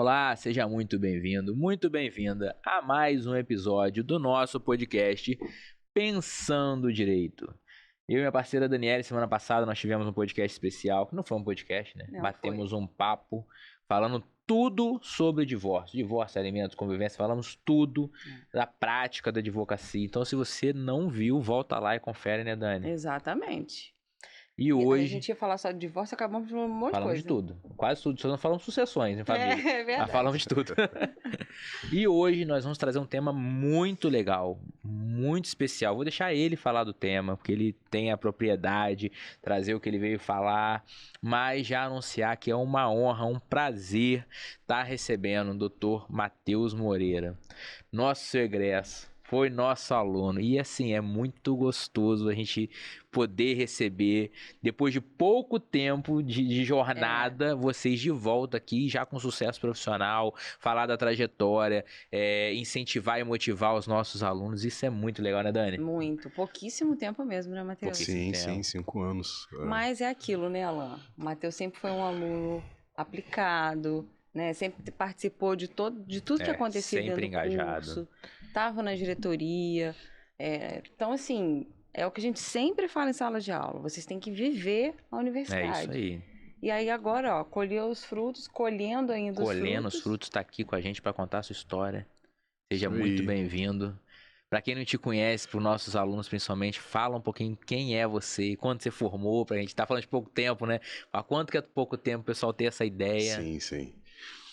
Olá, seja muito bem-vindo, muito bem-vinda a mais um episódio do nosso podcast Pensando Direito. Eu e minha parceira Daniela, semana passada nós tivemos um podcast especial, que não foi um podcast, né? Não, Batemos um papo falando tudo sobre divórcio, alimentos, convivência, falamos tudo da prática da advocacia. Então, se você não viu, volta lá e confere, né, Dani? Exatamente. E A hoje gente ia falar só de divórcio, acabamos falando um monte de falamos coisa. de tudo, quase tudo, só não falamos sucessões em família. É verdade. Mas falamos de tudo. E hoje nós vamos trazer um tema muito legal, muito especial. Vou deixar ele falar do tema, porque ele tem a propriedade, trazer o que ele veio falar, mas já anunciar que é uma honra, um prazer estar recebendo o Dr. Matheus Moreira, nosso egresso. Foi nosso aluno. E assim, é muito gostoso a gente poder receber, depois de pouco tempo de jornada, vocês de volta aqui, já com sucesso profissional, falar da trajetória, incentivar e motivar os nossos alunos. Isso é muito legal, né, Dani? Muito. Pouquíssimo tempo mesmo, né, Matheus? Sim, 5 anos. Mas é aquilo, né, Alan? O Matheus sempre foi um aluno aplicado, né? Sempre participou de tudo que acontecia dentro do engajado. curso. Estava na diretoria. Então, assim, é o que a gente sempre fala em sala de aula. Vocês têm que viver a universidade. É isso aí. E aí agora, ó, colheu os frutos, colhendo ainda Colhendo os frutos, tá aqui com a gente para contar a sua história. Seja muito bem-vindo. Para quem não te conhece, para os nossos alunos principalmente, fala um pouquinho quem é você, quando você formou, pra gente tá falando de pouco tempo, né? Há quanto que é pouco tempo o pessoal ter essa ideia? Sim.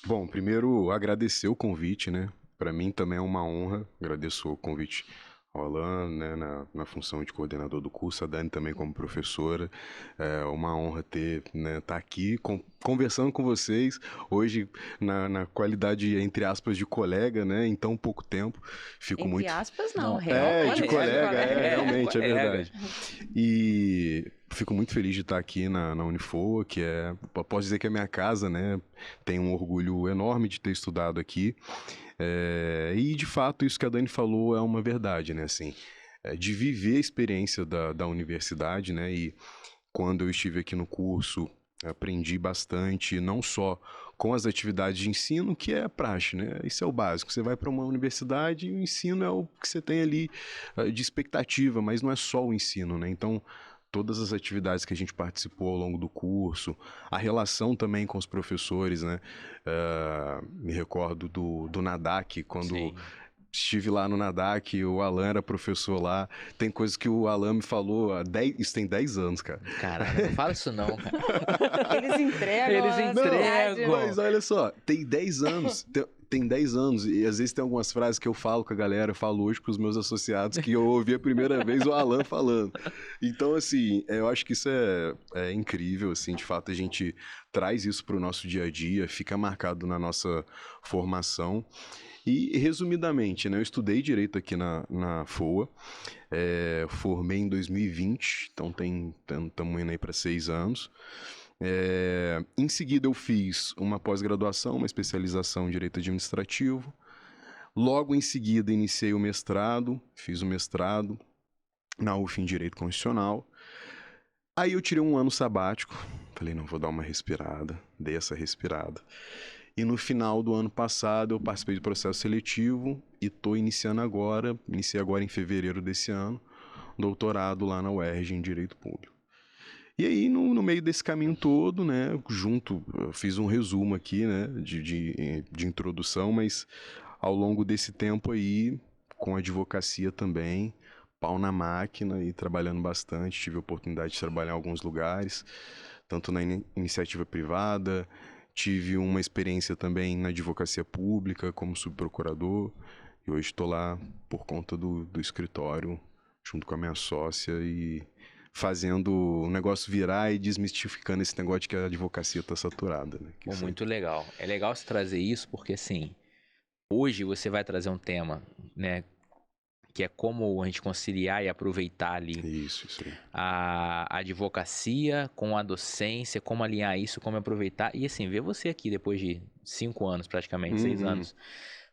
Bom, primeiro agradecer o convite, né? Para mim também é uma honra, agradeço o convite ao Alan, né, na função de coordenador do curso, a Dani também como professora. É uma honra tá aqui conversando com vocês, hoje na qualidade, entre aspas, de colega, né, em tão pouco tempo. Fico entre aspas, não, de colega, realmente, é verdade. E fico muito feliz de estar aqui na Unifoa, que posso dizer que é minha casa, né, tenho um orgulho enorme de ter estudado aqui. E de fato isso que a Dani falou é uma verdade, né, assim, de viver a experiência da universidade, né, e quando eu estive aqui no curso aprendi bastante, não só com as atividades de ensino, que é a praxe, né, isso é o básico, você vai para uma universidade e o ensino é o que você tem ali de expectativa, mas não é só o ensino, né, então todas as atividades que a gente participou ao longo do curso, a relação também com os professores, né? Me recordo do NADAC, quando estive lá no NADAC, o Alan era professor lá. Tem coisas que o Alan me falou isso tem 10 anos, cara. Caralho, não fala isso não, cara. Eles entregam. Não, mas olha só, tem 10 anos... Tem 10 anos, e às vezes tem algumas frases que eu falo com a galera, eu falo hoje com os meus associados, que eu ouvi a primeira vez o Alan falando. Então, assim, eu acho que isso é incrível, assim, de fato a gente traz isso para o nosso dia a dia, fica marcado na nossa formação. E, resumidamente, né, eu estudei Direito aqui na FOA, formei em 2020, então estamos indo aí para 6 anos. Em seguida eu fiz uma pós-graduação, uma especialização em Direito Administrativo. Logo em seguida iniciei o mestrado, fiz o mestrado na UF em Direito Constitucional. Aí eu tirei um ano sabático, falei, não, vou dar uma respirada, dei essa respirada. E no final do ano passado eu participei do processo seletivo e iniciei agora em fevereiro desse ano, doutorado lá na UERJ em Direito Público. E aí, no meio desse caminho todo, né, eu fiz um resumo aqui, né, de introdução, mas ao longo desse tempo aí, com a advocacia também, pau na máquina e trabalhando bastante, tive a oportunidade de trabalhar em alguns lugares, tanto na iniciativa privada, tive uma experiência também na advocacia pública como subprocurador, e hoje estou lá por conta do escritório, junto com a minha sócia e fazendo o negócio virar e desmistificando esse negócio de que a advocacia está saturada, né? Muito legal. É legal você trazer isso porque, assim, hoje você vai trazer um tema, né, que é como a gente conciliar e aproveitar ali isso aí. a advocacia com a docência, como alinhar isso, como aproveitar. E, assim, ver você aqui depois de 5 anos, praticamente, 6 anos,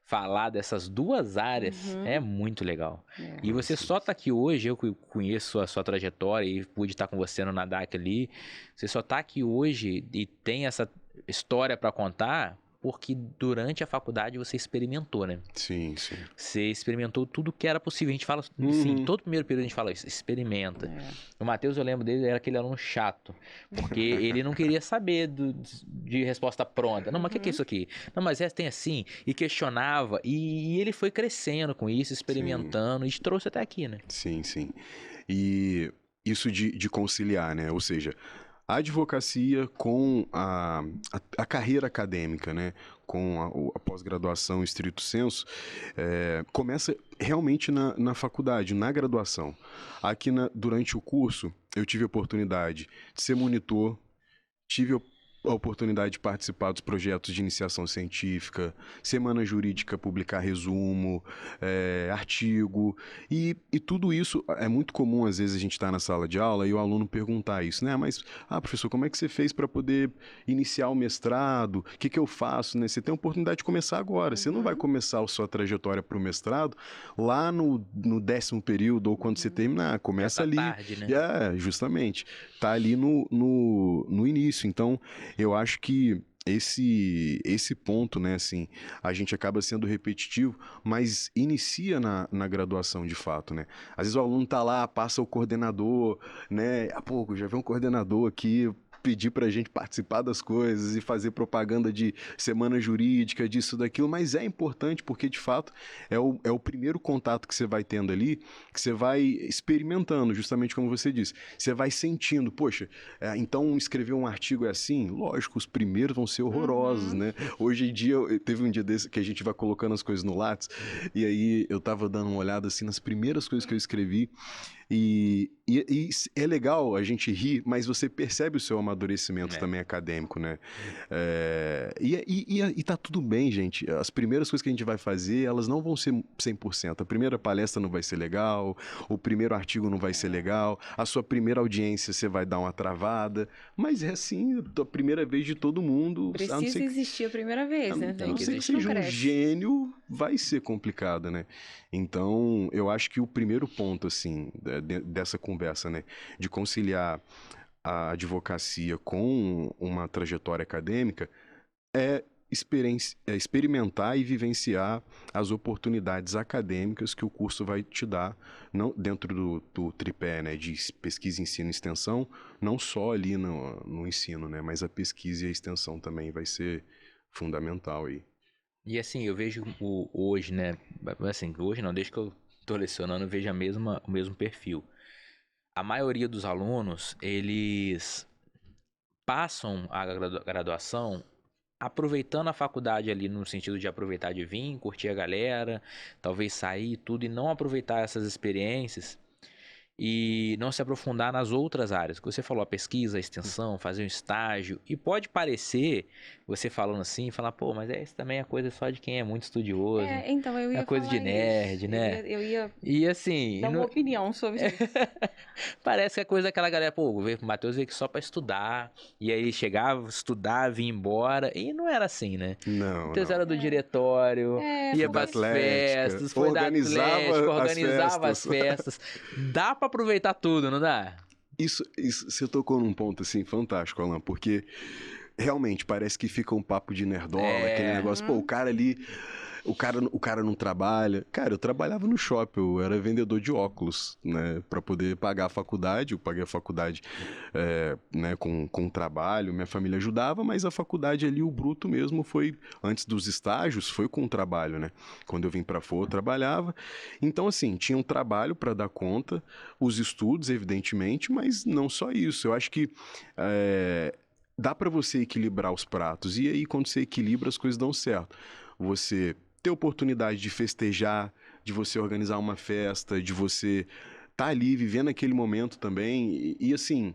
falar dessas duas áreas é muito legal. E você só tá aqui hoje, eu conheço a sua trajetória e pude estar com você no NADAC ali, você só tá aqui hoje e tem essa história para contar porque durante a faculdade você experimentou, né? Sim, sim. Você experimentou tudo que era possível. A gente fala, sim, todo primeiro período a gente fala isso, experimenta. O Matheus, eu lembro dele, era aquele aluno chato, porque ele não queria saber de resposta pronta. Não, mas o que é isso aqui? Não, mas tem assim, e questionava, e ele foi crescendo com isso, experimentando, e te trouxe até aqui, né? Sim, sim. E isso de conciliar, né? Ou seja, a advocacia com a carreira acadêmica, né? Com a pós-graduação estrito sensu, começa realmente na faculdade, na graduação. Aqui durante o curso, eu tive a oportunidade de ser monitor, tive a oportunidade de participar dos projetos de iniciação científica, semana jurídica, publicar resumo, artigo, e tudo isso é muito comum, às vezes a gente está na sala de aula e o aluno perguntar isso, né? Mas, professor, como é que você fez para poder iniciar o mestrado? O que eu faço, né? Você tem a oportunidade de começar agora, você não vai começar a sua trajetória para o mestrado lá no 10º período ou quando você terminar, começa ali. Tarde, né? Justamente, tá ali no início, então eu acho que esse ponto, né, assim, a gente acaba sendo repetitivo, mas inicia na graduação de fato, né? Às vezes o aluno tá lá, passa o coordenador, né? Há pouco já vem um coordenador aqui pedir pra gente participar das coisas e fazer propaganda de semana jurídica, disso, daquilo, mas é importante porque, de fato, é o primeiro contato que você vai tendo ali, que você vai experimentando, justamente como você disse. Você vai sentindo, poxa, então escrever um artigo é assim? Lógico, os primeiros vão ser horrorosos, né? Hoje em dia, teve um dia desse que a gente vai colocando as coisas no Lattes, e aí eu tava dando uma olhada, assim, nas primeiras coisas que eu escrevi, e é legal a gente rir, mas você percebe o seu amadurecimento também acadêmico, né? E tá tudo bem, gente. As primeiras coisas que a gente vai fazer, elas não vão ser 100%. A primeira palestra não vai ser legal, o primeiro artigo não vai ser legal, a sua primeira audiência você vai dar uma travada, mas é assim, a primeira vez de todo mundo. Precisa existir a primeira vez, né? A não ser que seja um gênio, vai ser complicado, né? Então, eu acho que o primeiro ponto, assim, dessa conversa, né, de conciliar a advocacia com uma trajetória acadêmica é experimentar e vivenciar as oportunidades acadêmicas que o curso vai te dar, não dentro do tripé, né, de pesquisa, ensino e extensão, não só ali no ensino, né, mas a pesquisa e a extensão também vai ser fundamental aí. E assim, eu vejo hoje, né? Assim, hoje não, desde que eu tô lecionando, eu vejo o mesmo perfil. A maioria dos alunos, eles passam a graduação aproveitando a faculdade ali, no sentido de aproveitar de vir, curtir a galera, talvez sair e tudo, e não aproveitar essas experiências e não se aprofundar nas outras áreas. Que você falou, a pesquisa, a extensão, fazer um estágio. E pode parecer, você falando assim, falar, pô, mas isso também é coisa só de quem é muito estudioso. Então eu ia é coisa de nerd, isso. né? Eu ia e assim... dar uma opinião sobre isso. Parece que é coisa daquela galera, pô, o Matheus veio aqui só pra estudar, e aí ele chegava, estudava, vinha embora, e não era assim, né? Não, Matheus não. era do diretório, ia pras festas, foi da Atlética, organizava as festas. Dá pra aproveitar tudo, não dá? Isso você tocou num ponto, assim, fantástico, Alan, porque realmente parece que fica um papo de nerdola, aquele negócio, pô, o cara ali... O cara não trabalha. Cara, eu trabalhava no shopping, eu era vendedor de óculos, né? Pra poder pagar a faculdade. Eu paguei a faculdade né, com trabalho, minha família ajudava, mas a faculdade ali, o bruto mesmo, foi, antes dos estágios, foi com o trabalho, né? Quando eu vim pra fora, eu trabalhava. Então, assim, tinha um trabalho para dar conta, os estudos, evidentemente, mas não só isso. Eu acho que dá para você equilibrar os pratos. E aí, quando você equilibra, as coisas dão certo. Você ter oportunidade de festejar, de você organizar uma festa, de você estar ali vivendo aquele momento também e assim,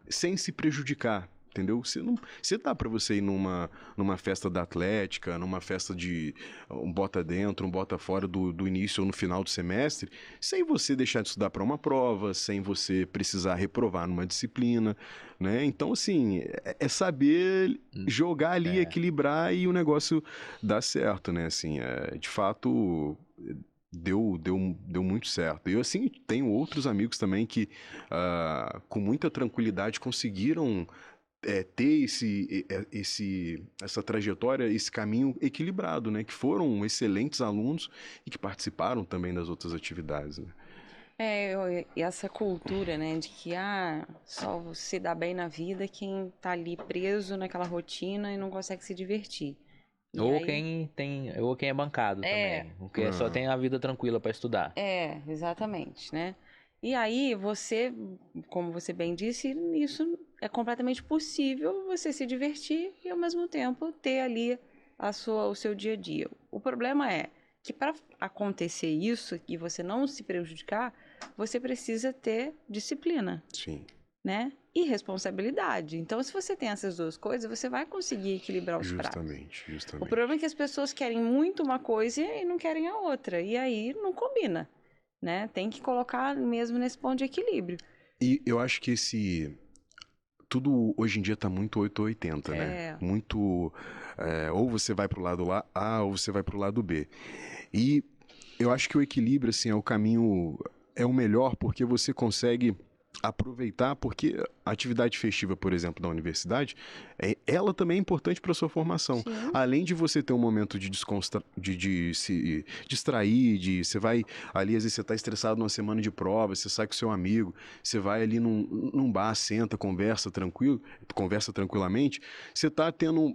sem se prejudicar, entendeu? Você dá para você ir numa festa da Atlética, numa festa de um bota dentro, um bota fora do início ou no final do semestre, sem você deixar de estudar para uma prova, sem você precisar reprovar numa disciplina, né? Então, assim, é saber jogar ali, equilibrar e o negócio dar certo, né? Assim, de fato... Deu muito certo. Eu, assim, tenho outros amigos também que, com muita tranquilidade, conseguiram ter essa trajetória, esse caminho equilibrado, né? Que foram excelentes alunos e que participaram também das outras atividades, né? E essa cultura, né, de que só se dá bem na vida quem tá ali preso naquela rotina e não consegue se divertir. E Ou aí, quem é bancado também. O que só tem a vida tranquila para estudar. Exatamente, né? E aí você, como você bem disse, isso é completamente possível você se divertir e ao mesmo tempo ter ali o seu dia a dia. O problema é que para acontecer isso e você não se prejudicar, você precisa ter disciplina. Sim. Né? E responsabilidade. Então, se você tem essas duas coisas, você vai conseguir equilibrar os pratos. Justamente. O problema é que as pessoas querem muito uma coisa e não querem a outra. E aí não combina, né? Tem que colocar mesmo nesse ponto de equilíbrio. E eu acho que tudo hoje em dia tá muito 880, né? Muito... ou você vai pro lado A ou você vai pro lado B. E eu acho que o equilíbrio, assim, é o caminho... É o melhor porque você consegue aproveitar, porque a atividade festiva, por exemplo, da universidade, ela também é importante para sua formação. Sim. Além de você ter um momento de se distrair, você vai ali, às vezes você está estressado numa semana de prova, você sai com seu amigo, você vai ali num bar, senta, conversa tranquilamente, você está tendo,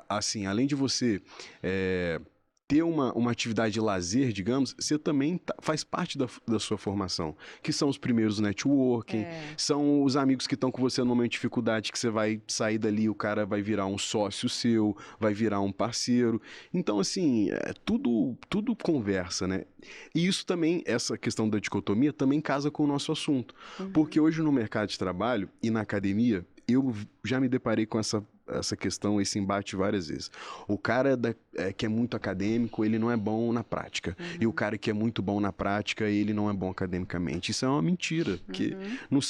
assim, além de você... ter uma atividade de lazer, digamos, você também faz parte da sua formação, que são os primeiros networking, são os amigos que estão com você num momento de dificuldade, que você vai sair dali, o cara vai virar um sócio seu, vai virar um parceiro. Então, assim, tudo conversa, né? E isso também, essa questão da dicotomia, também casa com o nosso assunto. Porque hoje no mercado de trabalho e na academia, eu já me deparei com essa questão, esse embate várias vezes. O cara que é muito acadêmico, ele não é bom na prática. E o cara que é muito bom na prática, ele não é bom academicamente. Isso é uma mentira, porque não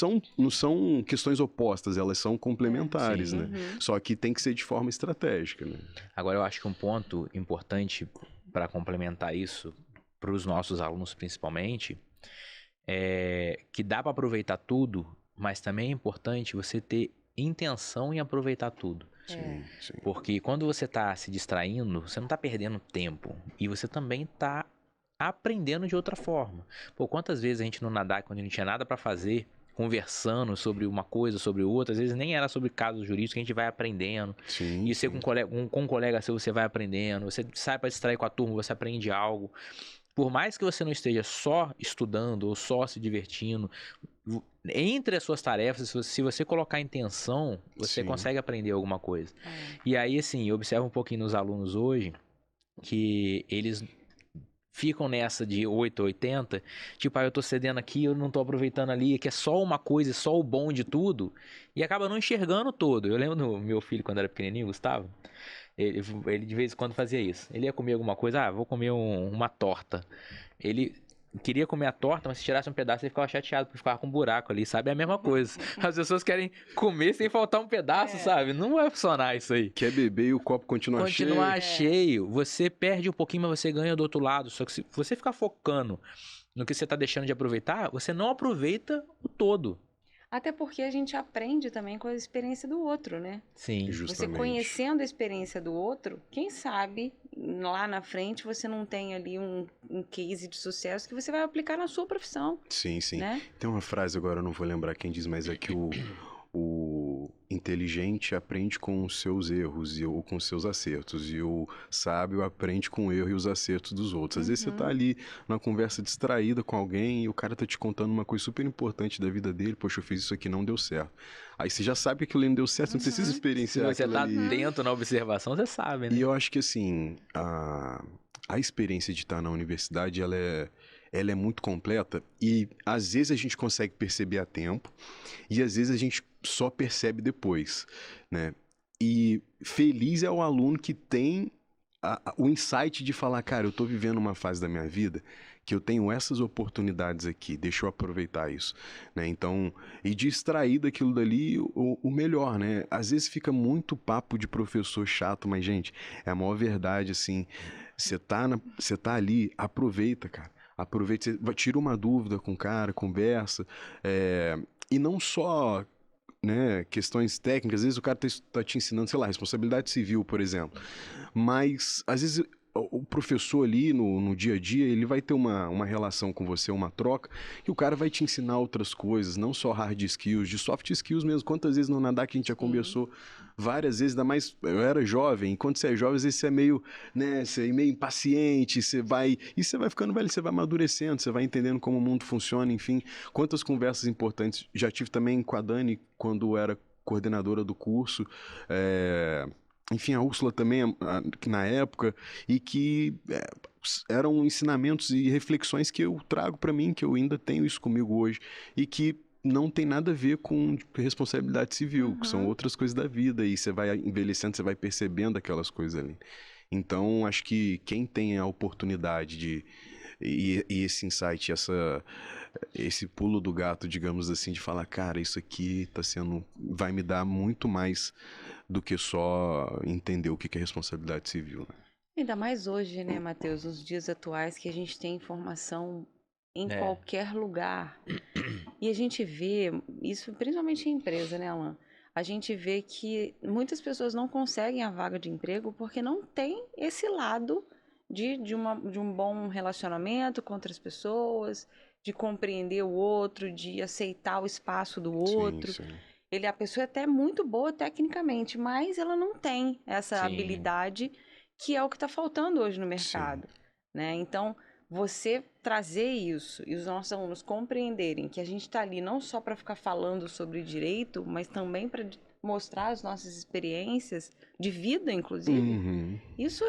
são questões opostas, elas são complementares, né? Só que tem que ser de forma estratégica, né? Agora, eu acho que um ponto importante para complementar isso, para os nossos alunos principalmente, é que dá para aproveitar tudo, mas também é importante você ter intenção em aproveitar tudo. Sim. Porque quando você está se distraindo, você não está perdendo tempo. E você também está aprendendo de outra forma. Pô, quantas vezes a gente no Nadar, quando a gente não tinha nada para fazer, conversando sobre uma coisa, sobre outra, às vezes nem era sobre casos jurídicos, que a gente vai aprendendo. E você com um colega seu, você vai aprendendo. Você sai para distrair com a turma, você aprende algo. Por mais que você não esteja só estudando ou só se divertindo, entre as suas tarefas, se você colocar intenção, você consegue aprender alguma coisa. E aí, assim, eu observo um pouquinho nos alunos hoje, que eles ficam nessa de 8 a 80, tipo, eu tô cedendo aqui, eu não tô aproveitando ali, que é só uma coisa, só o bom de tudo, e acaba não enxergando todo. Eu lembro do meu filho, quando era pequenininho, Gustavo, ele de vez em quando fazia isso. Ele ia comer alguma coisa, vou comer uma torta. Ele queria comer a torta, mas se tirasse um pedaço ele ficava chateado porque ficava com um buraco ali, sabe? É a mesma coisa. As pessoas querem comer sem faltar um pedaço, sabe? Não vai funcionar isso aí. Quer beber e o copo continua cheio. Você perde um pouquinho, mas você ganha do outro lado. Só que se você ficar focando no que você tá deixando de aproveitar, você não aproveita o todo. Até porque a gente aprende também com a experiência do outro, né? Sim, justamente. Você conhecendo a experiência do outro, quem sabe lá na frente você não tem ali um case de sucesso que você vai aplicar na sua profissão. Sim. Né? Tem uma frase, agora eu não vou lembrar quem diz, mas é que o inteligente aprende com os seus erros ou com os seus acertos, e o sábio aprende com o erro e os acertos dos outros. Às vezes você tá ali numa conversa distraída com alguém e o cara tá te contando uma coisa super importante da vida dele, poxa, eu fiz isso aqui, não deu certo. Aí você já sabe que aquilo ali não deu certo, não precisa experienciar. Se você tá dentro na observação, você sabe, né? E eu acho que, assim, a experiência de estar na universidade, ela é muito completa e às vezes a gente consegue perceber a tempo e às vezes a gente só percebe depois, né? E feliz é o aluno que tem o insight de falar, cara, eu tô vivendo uma fase da minha vida que eu tenho essas oportunidades aqui, deixa eu aproveitar isso, né? Então, e de extrair daquilo dali o melhor, né? Às vezes fica muito papo de professor chato, mas, gente, é a maior verdade, assim, você tá ali, aproveita, cara. Aproveita, tira uma dúvida com o cara, conversa, e não só né, questões técnicas, às vezes o cara tá te ensinando, sei lá, responsabilidade civil, por exemplo. Mas, às vezes, o professor ali no dia a dia, ele vai ter uma relação com você, uma troca, e o cara vai te ensinar outras coisas, não só hard skills, de soft skills mesmo. Quantas vezes no Nadar que a gente já conversou várias vezes, ainda mais eu era jovem, e quando você é jovem, às vezes você é meio, né, você é meio impaciente, você vai ficando velho, você vai amadurecendo, você vai entendendo como o mundo funciona, enfim. Quantas conversas importantes já tive também com a Dani, quando era coordenadora do curso, enfim, a Úrsula também, que na época, e que eram ensinamentos e reflexões que eu trago para mim, que eu ainda tenho isso comigo hoje, e que não tem nada a ver com responsabilidade civil, que são outras coisas da vida, e você vai envelhecendo, você vai percebendo aquelas coisas ali. Então, acho que quem tem a oportunidade de e esse insight, esse pulo do gato, digamos assim, de falar, cara, isso aqui vai me dar muito mais do que só entender o que é responsabilidade civil, né? Ainda mais hoje, né, Matheus, nos dias atuais que a gente tem informação em É. qualquer lugar. E a gente vê, isso principalmente em empresa, né, Alan? A gente vê que muitas pessoas não conseguem a vaga de emprego porque não tem esse lado de um bom relacionamento com outras pessoas, de compreender o outro, de aceitar o espaço do outro. Sim. A pessoa é até muito boa tecnicamente, mas ela não tem essa Sim. habilidade que é o que está faltando hoje no mercado, né? Então, você trazer isso e os nossos alunos compreenderem que a gente está ali não só para ficar falando sobre direito, mas também para mostrar as nossas experiências de vida, inclusive, isso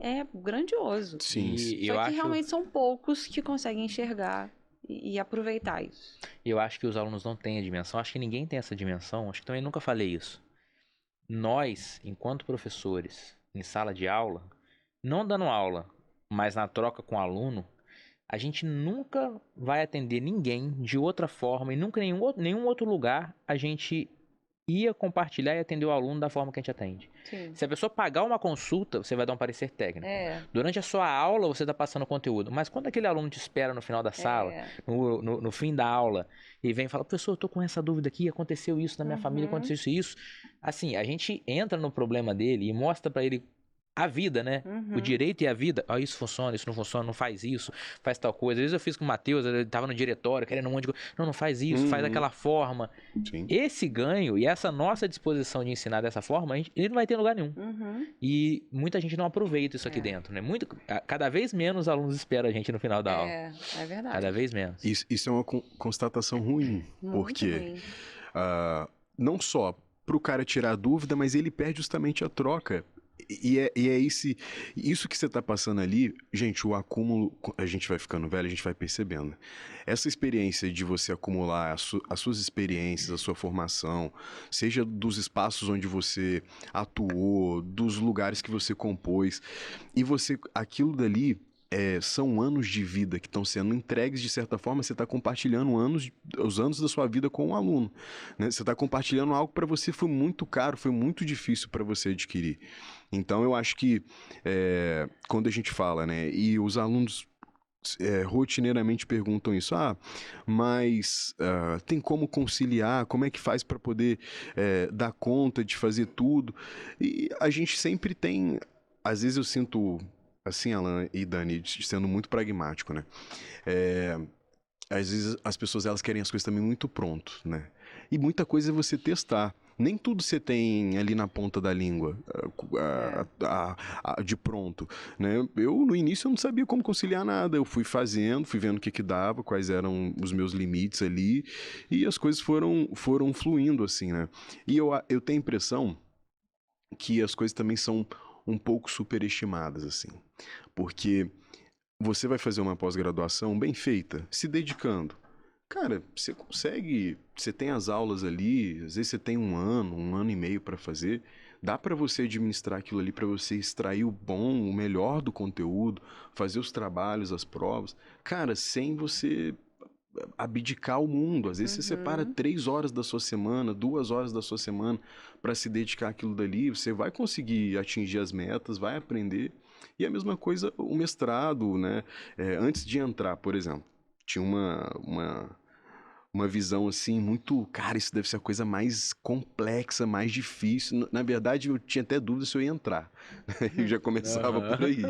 é grandioso. Sim. Só que realmente são poucos que conseguem enxergar e aproveitar isso. E eu acho que os alunos não têm a dimensão, acho que ninguém tem essa dimensão, acho que também nunca falei isso. Nós, enquanto professores, em sala de aula, não dando aula, mas na troca com o aluno, a gente nunca vai atender ninguém de outra forma e nunca em nenhum outro lugar a gente ia compartilhar e atender o aluno da forma que a gente atende. Sim. Se a pessoa pagar uma consulta, você vai dar um parecer técnico. Durante a sua aula, você está passando conteúdo. Mas quando aquele aluno te espera no final da sala, no fim da aula, e vem e fala, professor, eu tô com essa dúvida aqui, aconteceu isso na minha família, aconteceu isso e isso. Assim, a gente entra no problema dele e mostra para ele a vida, né? O direito e a vida. Ah, isso funciona, isso não funciona, não faz isso, faz tal coisa. Às vezes eu fiz com o Matheus, ele tava no diretório, querendo um monte de coisa. Não faz isso, faz daquela forma. Sim. Esse ganho e essa nossa disposição de ensinar dessa forma, ele não vai ter em lugar nenhum. E muita gente não aproveita isso aqui dentro, né? Cada vez menos alunos esperam a gente no final da aula. É verdade. Cada vez menos. Isso é uma constatação ruim, porque ruim. Não só pro cara tirar a dúvida, mas ele perde justamente a troca. E é isso que você tá passando ali, gente, o acúmulo, a gente vai ficando velho, a gente vai percebendo. Essa experiência de você acumular as suas experiências, a sua formação, seja dos espaços onde você atuou, dos lugares que você compôs, e aquilo dali são anos de vida que estão sendo entregues, de certa forma, você está compartilhando os anos da sua vida com o aluno, né? Você está compartilhando algo para você foi muito caro, foi muito difícil para você adquirir. Então, eu acho que quando a gente fala, né, e os alunos rotineiramente perguntam isso, mas tem como conciliar, como é que faz para poder dar conta de fazer tudo? E a gente sempre tem, às vezes eu sinto, assim, Alan e Dani, sendo muito pragmático, né? Às vezes as pessoas elas querem as coisas também muito pronto, né? E muita coisa é você testar. Nem tudo você tem ali na ponta da língua, de pronto, né? Eu, no início, eu não sabia como conciliar nada. Eu fui fazendo, fui vendo o que dava, quais eram os meus limites ali, e as coisas foram fluindo, assim, né? E eu tenho a impressão que as coisas também são um pouco superestimadas, assim. Porque você vai fazer uma pós-graduação bem feita, se dedicando. Cara, você consegue, você tem as aulas ali, às vezes você tem um ano e meio para fazer, dá para você administrar aquilo ali, para você extrair o melhor do conteúdo, fazer os trabalhos, as provas, cara, sem você abdicar o mundo. Às vezes você separa 3 horas da sua semana, 2 horas da sua semana para se dedicar àquilo dali, você vai conseguir atingir as metas, vai aprender. E a mesma coisa o mestrado, né? Antes de entrar, por exemplo, tinha uma uma visão assim muito, cara, isso deve ser a coisa mais complexa, mais difícil. Na verdade, eu tinha até dúvida se eu ia entrar. Eu já começava por aí.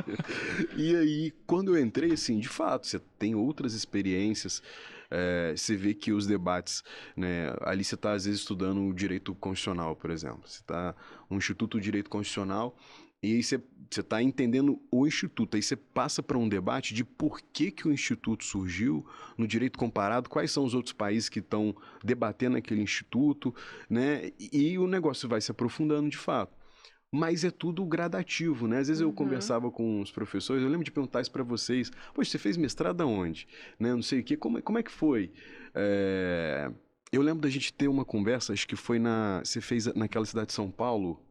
E aí, quando eu entrei, assim, de fato, você tem outras experiências. Você vê que os debates, né, ali você está às vezes estudando o direito constitucional, por exemplo. Você está no Instituto de Direito Constitucional e aí você está entendendo o Instituto. Aí você passa para um debate de por que o Instituto surgiu no direito comparado, quais são os outros países que estão debatendo aquele Instituto, né? E o negócio vai se aprofundando de fato. Mas é tudo gradativo, né? Às vezes eu conversava com os professores, eu lembro de perguntar isso para vocês. Poxa, você fez mestrado aonde? Né? Não sei o quê. Como é que foi? Eu lembro da gente ter uma conversa, acho que foi você fez naquela cidade de São Paulo.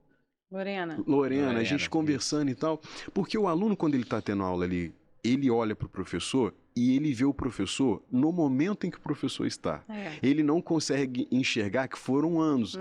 Lorena, a gente conversando e tal. Porque o aluno, quando ele está tendo aula ali, ele olha para o professor e ele vê o professor no momento em que o professor está. Ele não consegue enxergar que foram anos.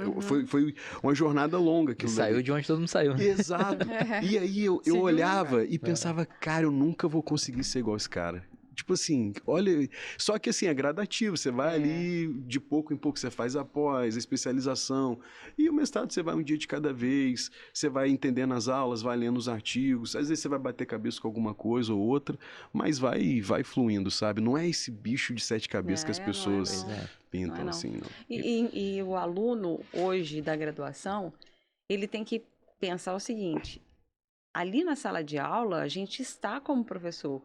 Foi uma jornada longa. Ele saiu de onde todo mundo saiu. Né? Exato. E aí eu olhava e pensava, cara, eu nunca vou conseguir ser igual esse cara. Tipo assim, olha... Só que assim, é gradativo. Você vai ali, de pouco em pouco, você faz a pós, a especialização. E o mestrado você vai um dia de cada vez. Você vai entendendo as aulas, vai lendo os artigos. Às vezes você vai bater cabeça com alguma coisa ou outra. Mas vai fluindo, sabe? Não é esse bicho de 7 cabeças que as pessoas pintam assim, não. E o aluno, hoje, da graduação, ele tem que pensar o seguinte. Ali na sala de aula, a gente está como professor.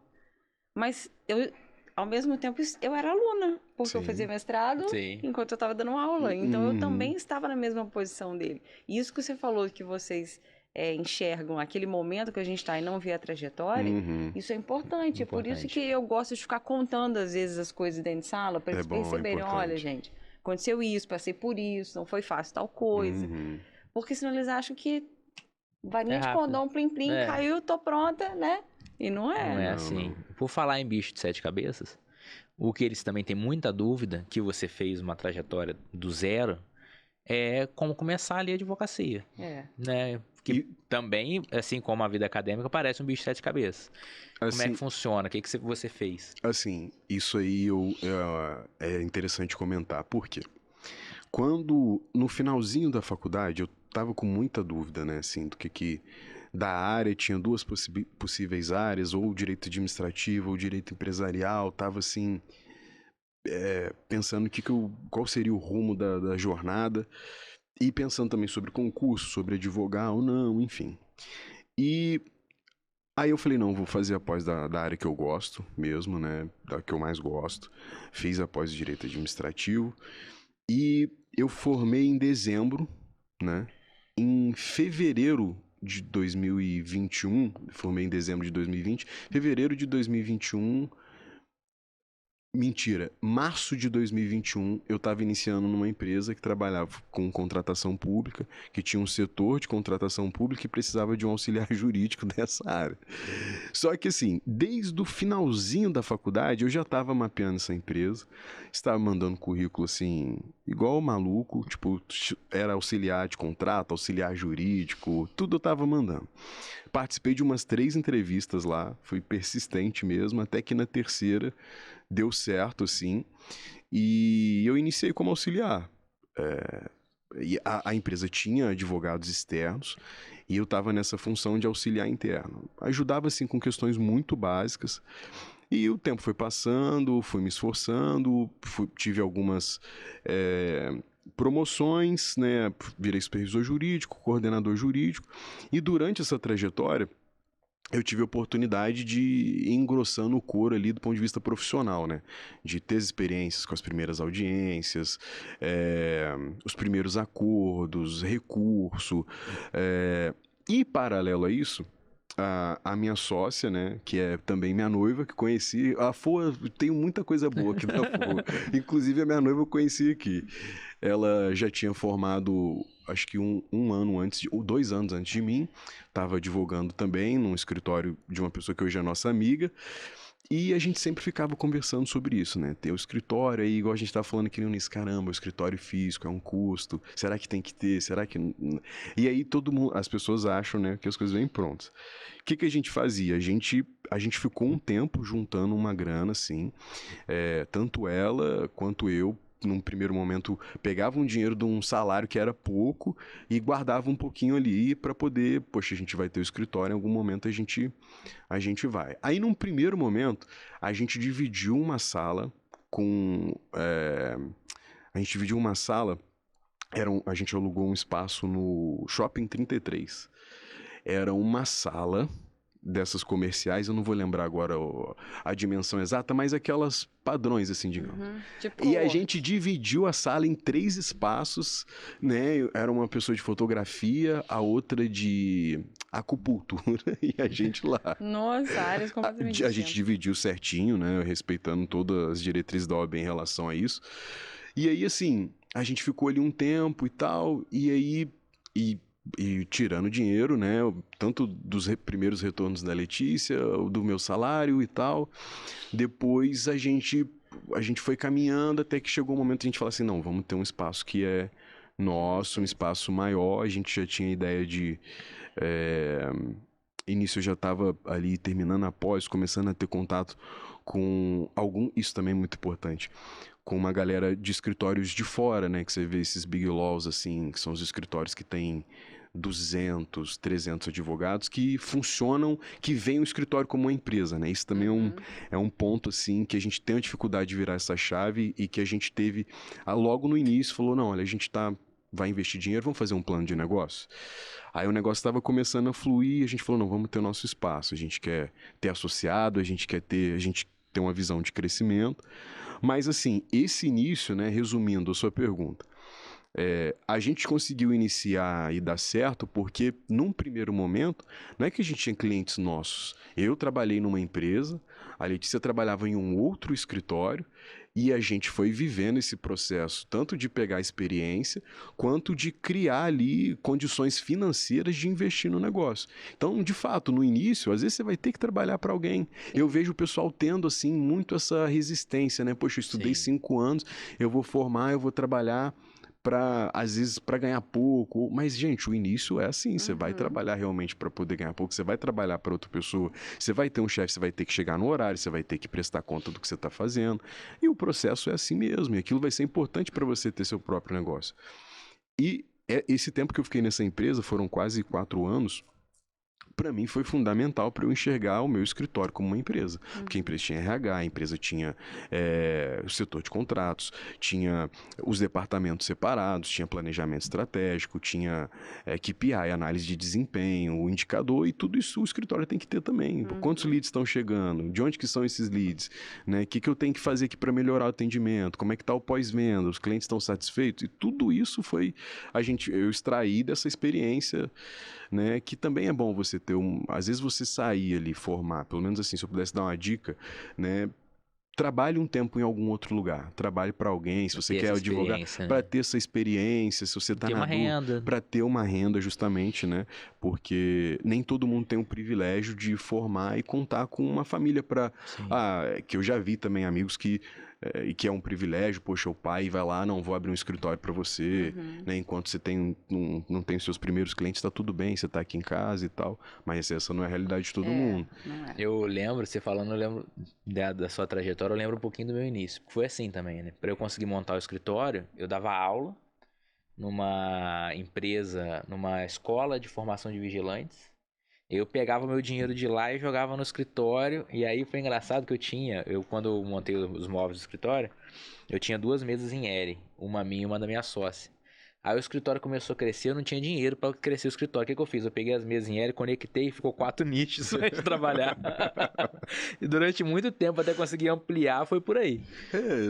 Mas eu, ao mesmo tempo, eu era aluna, porque eu fazia mestrado enquanto eu estava dando aula. Então, eu também estava na mesma posição dele. E isso que você falou, que vocês enxergam aquele momento que a gente está e não vê a trajetória, isso é importante. É por isso que eu gosto de ficar contando, às vezes, as coisas dentro de sala, para eles perceberem, olha, gente, aconteceu isso, passei por isso, não foi fácil tal coisa. Porque senão eles acham que varinha de condão, plim-plim, caiu, tô pronta, né? E não é. Não é assim. Por falar em bicho de 7 cabeças, o que eles também têm muita dúvida, que você fez uma trajetória do zero, é como começar ali a advocacia. Né? Que também, assim como a vida acadêmica, parece um bicho de 7 cabeças. Assim, como é que funciona? O que você fez? Assim, isso aí é interessante comentar. Por quê? Quando, no finalzinho da faculdade, eu tava com muita dúvida, né, assim, do que da área, tinha 2 possíveis áreas, ou direito administrativo, ou direito empresarial, tava assim, pensando qual seria o rumo da jornada, e pensando também sobre concurso, sobre advogar ou não, enfim. E aí eu falei, não, vou fazer a pós da área que eu gosto mesmo, né, da que eu mais gosto. Fiz a pós de direito administrativo, e eu formei em dezembro, né, em fevereiro de 2021, formei em dezembro de 2020, fevereiro de 2021, março de 2021, eu estava iniciando numa empresa que trabalhava com contratação pública, que tinha um setor de contratação pública e precisava de um auxiliar jurídico dessa área. Só que assim, desde o finalzinho da faculdade, eu já estava mapeando essa empresa, estava mandando currículo assim, igual maluco, tipo, era auxiliar de contrato, auxiliar jurídico, tudo eu estava mandando. Participei de umas 3 entrevistas lá, fui persistente mesmo, até que na terceira deu certo, assim, e eu iniciei como auxiliar. E a empresa tinha advogados externos e eu estava nessa função de auxiliar interno. Ajudava, assim, com questões muito básicas. E o tempo foi passando, fui me esforçando, tive algumas promoções, né? Virei supervisor jurídico, coordenador jurídico. E durante essa trajetória, eu tive a oportunidade de ir engrossando o couro ali do ponto de vista profissional, né? De ter experiências com as primeiras audiências, os primeiros acordos, recurso. E, paralelo a isso, a minha sócia, né, que é também minha noiva, que conheci... A FOA, tenho muita coisa boa aqui na FOA. Inclusive, a minha noiva eu conheci aqui. Ela já tinha formado, acho que um ano antes, ou 2 anos antes de mim. Estava advogando também num escritório de uma pessoa que hoje é nossa amiga. E a gente sempre ficava conversando sobre isso, né? Ter o escritório aí, igual a gente tava falando aqui no início, caramba, o escritório físico é um custo, será que tem que ter, será que... E aí todo mundo, as pessoas acham, né, que as coisas vêm prontas. O que a gente fazia? A gente ficou um tempo juntando uma grana, assim, tanto ela quanto eu, num primeiro momento, pegava um dinheiro de um salário que era pouco e guardava um pouquinho ali para poder, poxa, a gente vai ter o escritório, em algum momento a gente vai. Aí, num primeiro momento, a gente dividiu uma sala com... a gente dividiu uma sala, a gente alugou um espaço no Shopping 33. Era uma sala dessas comerciais, eu não vou lembrar agora a dimensão exata, mas aquelas padrões, assim, digamos. Tipo E a coworking. gente dividiu a sala em 3 espaços, né? Era uma pessoa de fotografia, a outra de acupuntura e a gente lá. Nossa, áreas completamente A gente distintas. dividiu certinho, né? Respeitando todas as diretrizes da OAB em relação a isso. E aí, assim, a gente ficou ali um tempo e tal, e aí... E tirando dinheiro, né? Tanto dos primeiros retornos da Letícia, do meu salário e tal. Depois a gente foi caminhando até que chegou um momento a gente falar assim, não, vamos ter um espaço que é nosso, um espaço maior. A gente já tinha ideia de... Início eu já estava ali terminando a pós, começando a ter contato com isso também é muito importante, com uma galera de escritórios de fora, né? Que você vê esses big laws, assim, que são os escritórios que têm 200, 300 advogados que funcionam, que veem o escritório como uma empresa, né? Isso também é um ponto, assim, que a gente tem a dificuldade de virar essa chave e que a gente teve, logo no início, falou, não, olha, a gente vai investir dinheiro, vamos fazer um plano de negócio. Aí o negócio estava começando a fluir, a gente falou, não, vamos ter o nosso espaço, a gente quer ter associado, a gente tem uma visão de crescimento. Mas, assim, esse início, né, resumindo a sua pergunta, a gente conseguiu iniciar e dar certo porque, num primeiro momento, não é que a gente tinha clientes nossos. Eu trabalhei numa empresa, a Letícia trabalhava em um outro escritório, e a gente foi vivendo esse processo, tanto de pegar experiência, quanto de criar ali condições financeiras de investir no negócio. Então, de fato, no início, às vezes você vai ter que trabalhar para alguém. Eu vejo o pessoal tendo, assim, muito essa resistência, né? Poxa, eu estudei 5 anos, eu vou formar, eu vou trabalhar às vezes para ganhar pouco, mas gente, o início é assim, você vai trabalhar realmente para poder ganhar pouco, você vai trabalhar para outra pessoa, você vai ter um chefe, você vai ter que chegar no horário, você vai ter que prestar conta do que você está fazendo, e o processo é assim mesmo, e aquilo vai ser importante para você ter seu próprio negócio. E esse tempo que eu fiquei nessa empresa, foram quase 4 anos, para mim foi fundamental para eu enxergar o meu escritório como uma empresa. Porque a empresa tinha RH, a empresa tinha o setor de contratos, tinha os departamentos separados, tinha planejamento estratégico, tinha KPI, análise de desempenho, o indicador, e tudo isso o escritório tem que ter também. Quantos leads estão chegando? De onde que são esses leads? Né? O que eu tenho que fazer aqui para melhorar o atendimento? Como é que está o pós-venda? Os clientes estão satisfeitos? E tudo isso foi eu extraí dessa experiência, né, que também é bom você ter às vezes você sair ali, formar, pelo menos assim, se eu pudesse dar uma dica, né, trabalhe um tempo em algum outro lugar, trabalhe para alguém, se você quer advogar, para ter essa experiência, se você está na dúvida, para ter uma renda justamente, né, porque nem todo mundo tem o privilégio de formar e contar com uma família que eu já vi também amigos e que é um privilégio, poxa, o pai vai lá, não, vou abrir um escritório para você, né, enquanto você não tem os seus primeiros clientes, tá tudo bem, você tá aqui em casa e tal, mas essa não é a realidade de todo mundo. Não é. Eu lembro, você falando, eu lembro da sua trajetória, eu lembro um pouquinho do meu início. Foi assim também, né? Para eu conseguir montar o escritório, eu dava aula numa empresa, numa escola de formação de vigilantes. Eu pegava meu dinheiro de lá e jogava no escritório. E aí foi engraçado que quando eu montei os móveis do escritório, eu tinha 2 mesas em L, uma minha e uma da minha sócia. Aí o escritório começou a crescer, eu não tinha dinheiro para crescer o escritório. O que eu fiz? Eu peguei as mesas em L, conectei e ficou 4 nichos pra gente trabalhar. E durante muito tempo, até conseguir ampliar, foi por aí.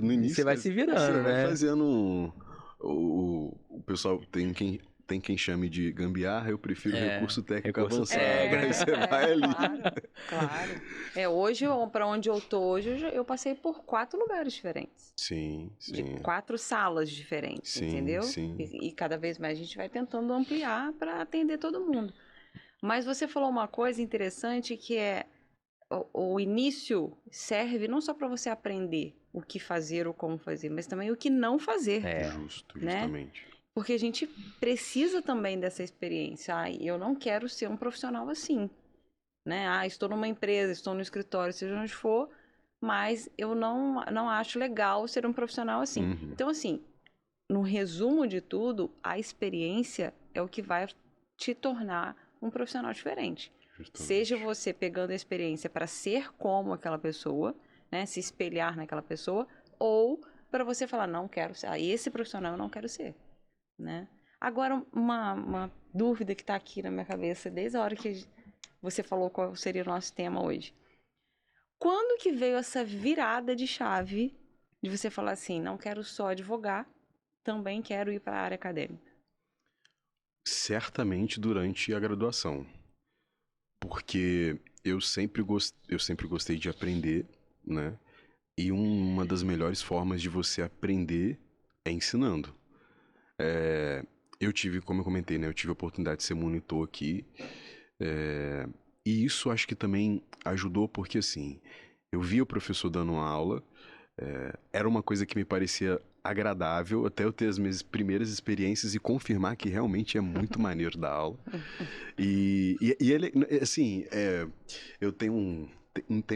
No início você vai se virando, você né? vai fazendo o pessoal tem quem chame de gambiarra, eu prefiro recurso técnico avançado. Aí você vai ali. Claro. Hoje, para onde eu tô hoje, eu passei por 4 lugares diferentes. Sim. De 4 salas diferentes, entendeu? Sim. E cada vez mais a gente vai tentando ampliar para atender todo mundo. Mas você falou uma coisa interessante que é o início serve não só para você aprender o que fazer ou como fazer, mas também o que não fazer. Justamente. Porque a gente precisa também dessa experiência. Eu não quero ser um profissional assim, né? Estou numa empresa, estou no escritório, seja onde for, mas eu não acho legal ser um profissional assim. Uhum. Então, assim, no resumo de tudo, a experiência é o que vai te tornar um profissional diferente. Justamente. Seja você pegando a experiência para ser como aquela pessoa, né, se espelhar naquela pessoa, ou para você falar, não quero ser, esse profissional eu não quero ser, né? Agora, uma dúvida que está aqui na minha cabeça desde a hora que você falou qual seria o nosso tema hoje. Quando que veio essa virada de chave de você falar assim, não quero só advogar, também quero ir para a área acadêmica? Certamente durante a graduação. Porque eu sempre gostei de aprender, né? E uma das melhores formas de você aprender é ensinando. Eu tive, como eu comentei, né? Eu tive a oportunidade de ser monitor aqui. E isso acho que também ajudou porque, assim, eu via o professor dando uma aula, era uma coisa que me parecia agradável, até eu ter as minhas primeiras experiências e confirmar que realmente é muito maneiro dar aula. E ele, assim, eu tenho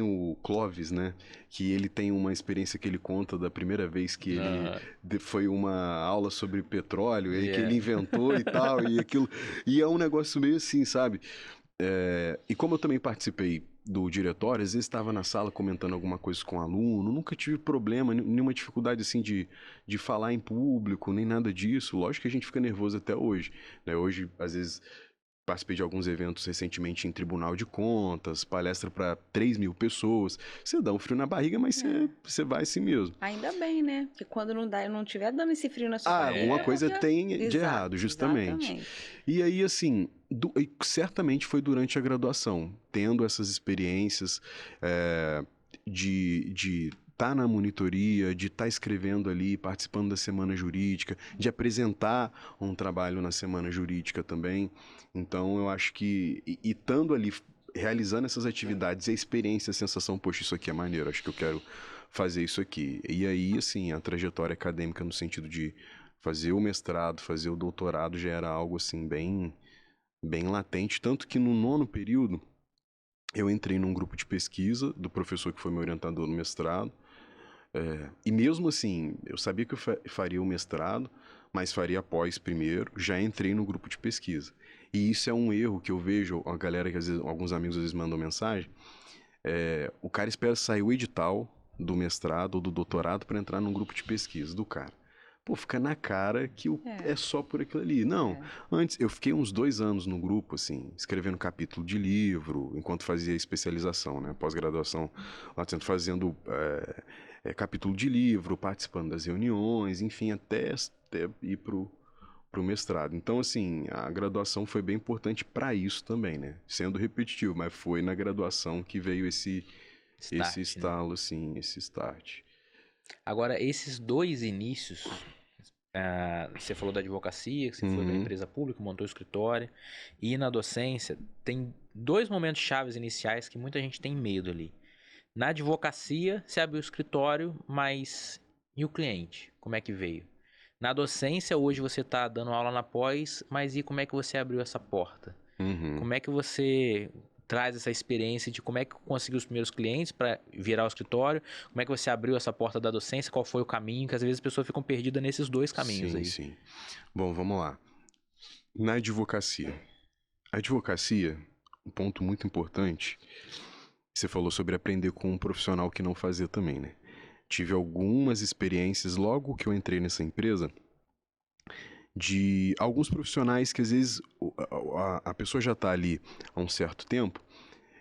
o Clóvis, né? Que ele tem uma experiência que ele conta da primeira vez que ele foi uma aula sobre petróleo, e aí que ele inventou e tal, e aquilo. E é um negócio meio assim, sabe? E como eu também participei do diretório, às vezes estava na sala comentando alguma coisa com o aluno, nunca tive problema, nenhuma dificuldade assim de falar em público, nem nada disso. Lógico que a gente fica nervoso até hoje, né? Hoje, às vezes, participei de alguns eventos recentemente em Tribunal de Contas, palestra para 3.000 pessoas. Você dá um frio na barriga, mas você vai assim mesmo. Ainda bem, né? Porque quando não tiver dando esse frio na sua barriga, Alguma é coisa porque... tem de Exato, errado, justamente. exatamente. E aí, assim, e certamente foi durante a graduação, tendo essas experiências de estar na monitoria, de estar escrevendo ali, participando da semana jurídica, de apresentar um trabalho na semana jurídica também. Então, eu acho que, e estando ali, realizando essas atividades, a experiência, a sensação, poxa, isso aqui é maneiro, acho que eu quero fazer isso aqui. E aí, assim, a trajetória acadêmica no sentido de fazer o mestrado, fazer o doutorado já era algo, assim, bem latente. Tanto que no 9º período, eu entrei num grupo de pesquisa do professor que foi meu orientador no mestrado. E mesmo assim, eu sabia que eu faria o mestrado, mas faria pós primeiro, já entrei no grupo de pesquisa. E isso é um erro que eu vejo, a galera que às vezes, alguns amigos às vezes mandam mensagem, o cara espera sair o edital do mestrado ou do doutorado para entrar num grupo de pesquisa do cara. Pô, fica na cara que é só por aquilo ali. Não, antes eu fiquei uns 2 anos no grupo, assim, escrevendo capítulo de livro, enquanto fazia especialização, né, pós-graduação, lá dentro fazendo capítulo de livro, participando das reuniões, enfim, até ir pro mestrado. Então, assim, a graduação foi bem importante para isso também, né? Sendo repetitivo, mas foi na graduação que veio esse estalo, né? Assim, esse start. Agora, esses dois inícios, você falou da advocacia, que você foi para a empresa pública, montou o escritório, e na docência, tem 2 momentos chaves iniciais que muita gente tem medo ali. Na advocacia, você abriu o escritório, mas e o cliente? Como é que veio? Na docência, hoje você está dando aula na pós, mas e como é que você abriu essa porta? Como é que você traz essa experiência de como é que conseguiu os primeiros clientes para virar o escritório? Como é que você abriu essa porta da docência? Qual foi o caminho? Que às vezes as pessoas ficam perdidas nesses 2 caminhos sim, aí. Sim. Bom, vamos lá. Na advocacia. A advocacia, um ponto muito importante, você falou sobre aprender com um profissional que não fazia também, né? Tive algumas experiências logo que eu entrei nessa empresa de alguns profissionais que às vezes a pessoa já está ali há um certo tempo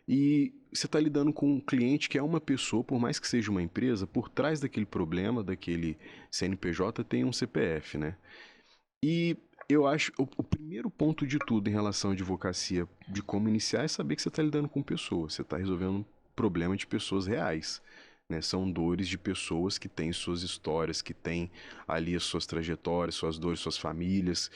e você está lidando com um cliente que é uma pessoa, por mais que seja uma empresa, por trás daquele problema, daquele CNPJ tem um CPF, né? E eu acho o primeiro ponto de tudo em relação à advocacia, de como iniciar, é saber que você está lidando com pessoas, você está resolvendo um problema de pessoas reais. Né? São dores de pessoas que têm suas histórias, que têm ali as suas trajetórias, suas dores, suas famílias.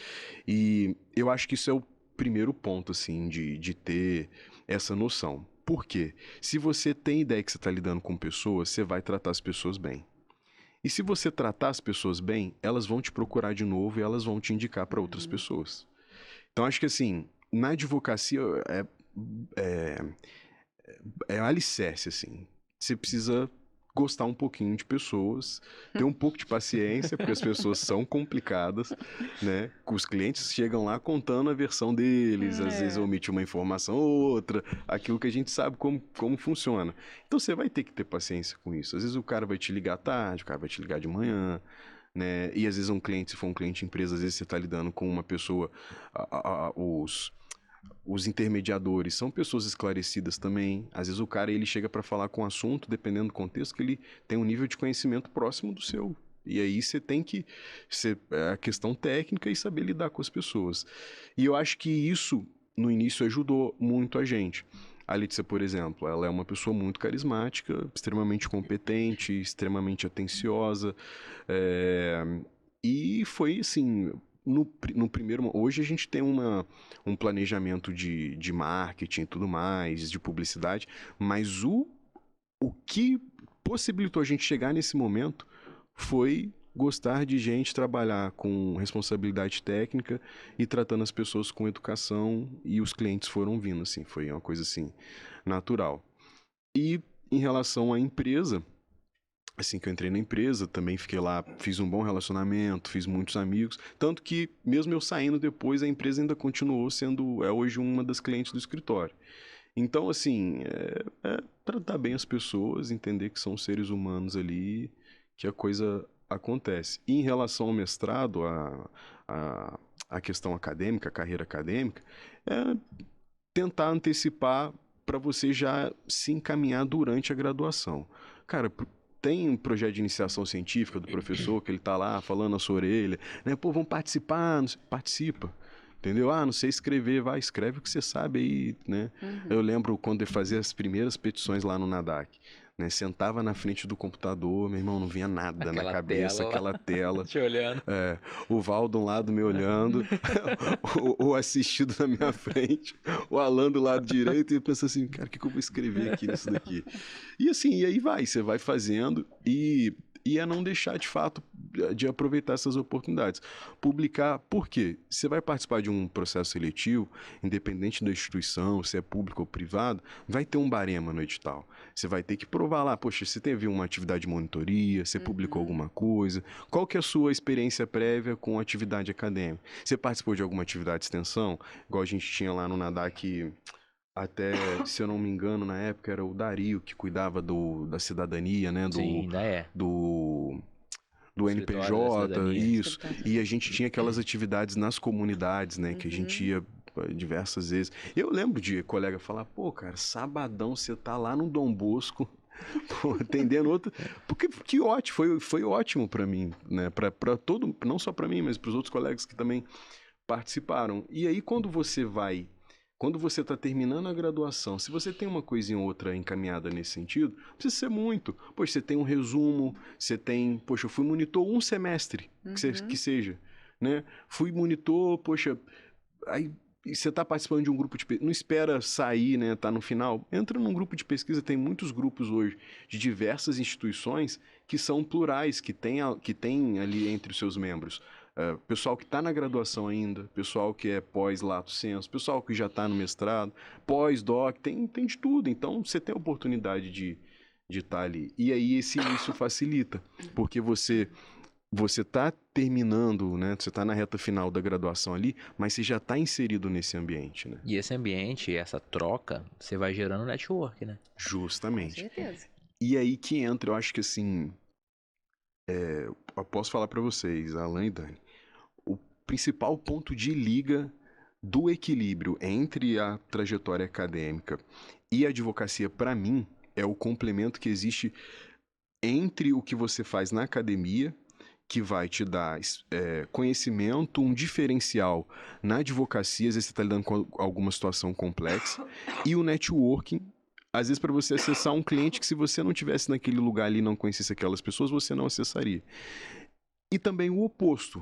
E eu acho que isso é o primeiro ponto, assim, de ter essa noção. Por quê? Se você tem ideia que você está lidando com pessoas, você vai tratar as pessoas bem. E se você tratar as pessoas bem, elas vão te procurar de novo e elas vão te indicar para outras pessoas. Então, acho que assim, na advocacia é alicerce, assim. Você precisa gostar um pouquinho de pessoas, ter um pouco de paciência, porque as pessoas são complicadas, né? Os clientes chegam lá contando a versão deles, às vezes omite uma informação ou outra, aquilo que a gente sabe como funciona. Então você vai ter que ter paciência com isso. Às vezes o cara vai te ligar à tarde, o cara vai te ligar de manhã, né? E às vezes um cliente, se for um cliente empresa, às vezes você está lidando com uma pessoa, os intermediadores são pessoas esclarecidas também. Às vezes o cara ele chega para falar com o assunto, dependendo do contexto, que ele tem um nível de conhecimento próximo do seu. E aí você tem que ser a questão técnica e saber lidar com as pessoas. E eu acho que isso, no início, ajudou muito a gente. A Letícia, por exemplo, ela é uma pessoa muito carismática, extremamente competente, extremamente atenciosa. E foi assim... No primeiro... Hoje a gente tem um planejamento de marketing e tudo mais, de publicidade, mas o que possibilitou a gente chegar nesse momento foi gostar de gente, trabalhar com responsabilidade técnica e tratando as pessoas com educação, e os clientes foram vindo, assim, foi uma coisa assim, natural. E em relação à empresa... Assim que eu entrei na empresa, também fiquei lá, fiz um bom relacionamento, fiz muitos amigos. Tanto que, mesmo eu saindo depois, a empresa ainda continuou sendo, hoje uma das clientes do escritório. Então, assim, tratar bem as pessoas, entender que são seres humanos ali, que a coisa acontece. E em relação ao mestrado, a questão acadêmica, a carreira acadêmica, é tentar antecipar para você já se encaminhar durante a graduação. Cara, tem um projeto de iniciação científica do professor, que ele tá lá falando na sua orelha, né? Pô, vamos participar, participa. Entendeu? Não sei escrever, vai, escreve o que você sabe aí, né? Eu lembro quando eu fazia as primeiras petições lá no NADAC, né? Sentava na frente do computador, meu irmão, não vinha nada na cabeça, aquela tela. Te olhando. O Val de um lado me olhando, o assistido na minha frente, o Alan do lado direito, e eu penso assim, cara, o que eu vou escrever aqui nisso daqui? E assim, e aí você vai fazendo e é não deixar, de fato, de aproveitar essas oportunidades. Publicar, por quê? Você vai participar de um processo seletivo, independente da instituição, se é público ou privado, vai ter um barema no edital. Você vai ter que provar lá, poxa, você teve uma atividade de monitoria, você publicou alguma coisa, qual que é a sua experiência prévia com atividade acadêmica? Você participou de alguma atividade de extensão? Igual a gente tinha lá no NADAC... Até, se eu não me engano, na época era o Dario que cuidava da cidadania, né? Sim, ainda é. Do NPJ, isso. E a gente tinha aquelas atividades nas comunidades, né? Que a gente ia diversas vezes. Eu lembro de colega falar, pô, cara, sabadão você tá lá no Dom Bosco, pô, atendendo outro. Porque que ótimo, foi ótimo para mim, né? Para todo, não só para mim, mas para os outros colegas que também participaram. E aí, quando você está terminando a graduação, se você tem uma coisinha ou outra encaminhada nesse sentido, não precisa ser muito. Poxa, você tem um resumo, você tem... Poxa, eu fui monitor um semestre, que seja, né? Fui monitor, poxa... Aí você está participando de um grupo de pesquisa, não espera sair, né? Tá no final. Entra num grupo de pesquisa, tem muitos grupos hoje de diversas instituições que são plurais, que tem ali entre os seus membros. Pessoal que está na graduação ainda, pessoal que é pós-lato sensu, pessoal que já está no mestrado, pós-doc, tem de tudo. Então, você tem a oportunidade de estar ali. E aí, isso facilita, porque você está terminando, né? Você está na reta final da graduação ali, mas você já está inserido nesse ambiente, né? E esse ambiente, essa troca, você vai gerando network, né? Justamente. Com certeza. E aí que entra, eu acho que assim... eu posso falar para vocês, Alan e Dani, o principal ponto de liga do equilíbrio entre a trajetória acadêmica e a advocacia, para mim, é o complemento que existe entre o que você faz na academia, que vai te dar conhecimento, um diferencial na advocacia, às vezes você está lidando com alguma situação complexa, e o networking, às vezes para você acessar um cliente que se você não tivesse naquele lugar ali e não conhecesse aquelas pessoas, você não acessaria. E também o oposto.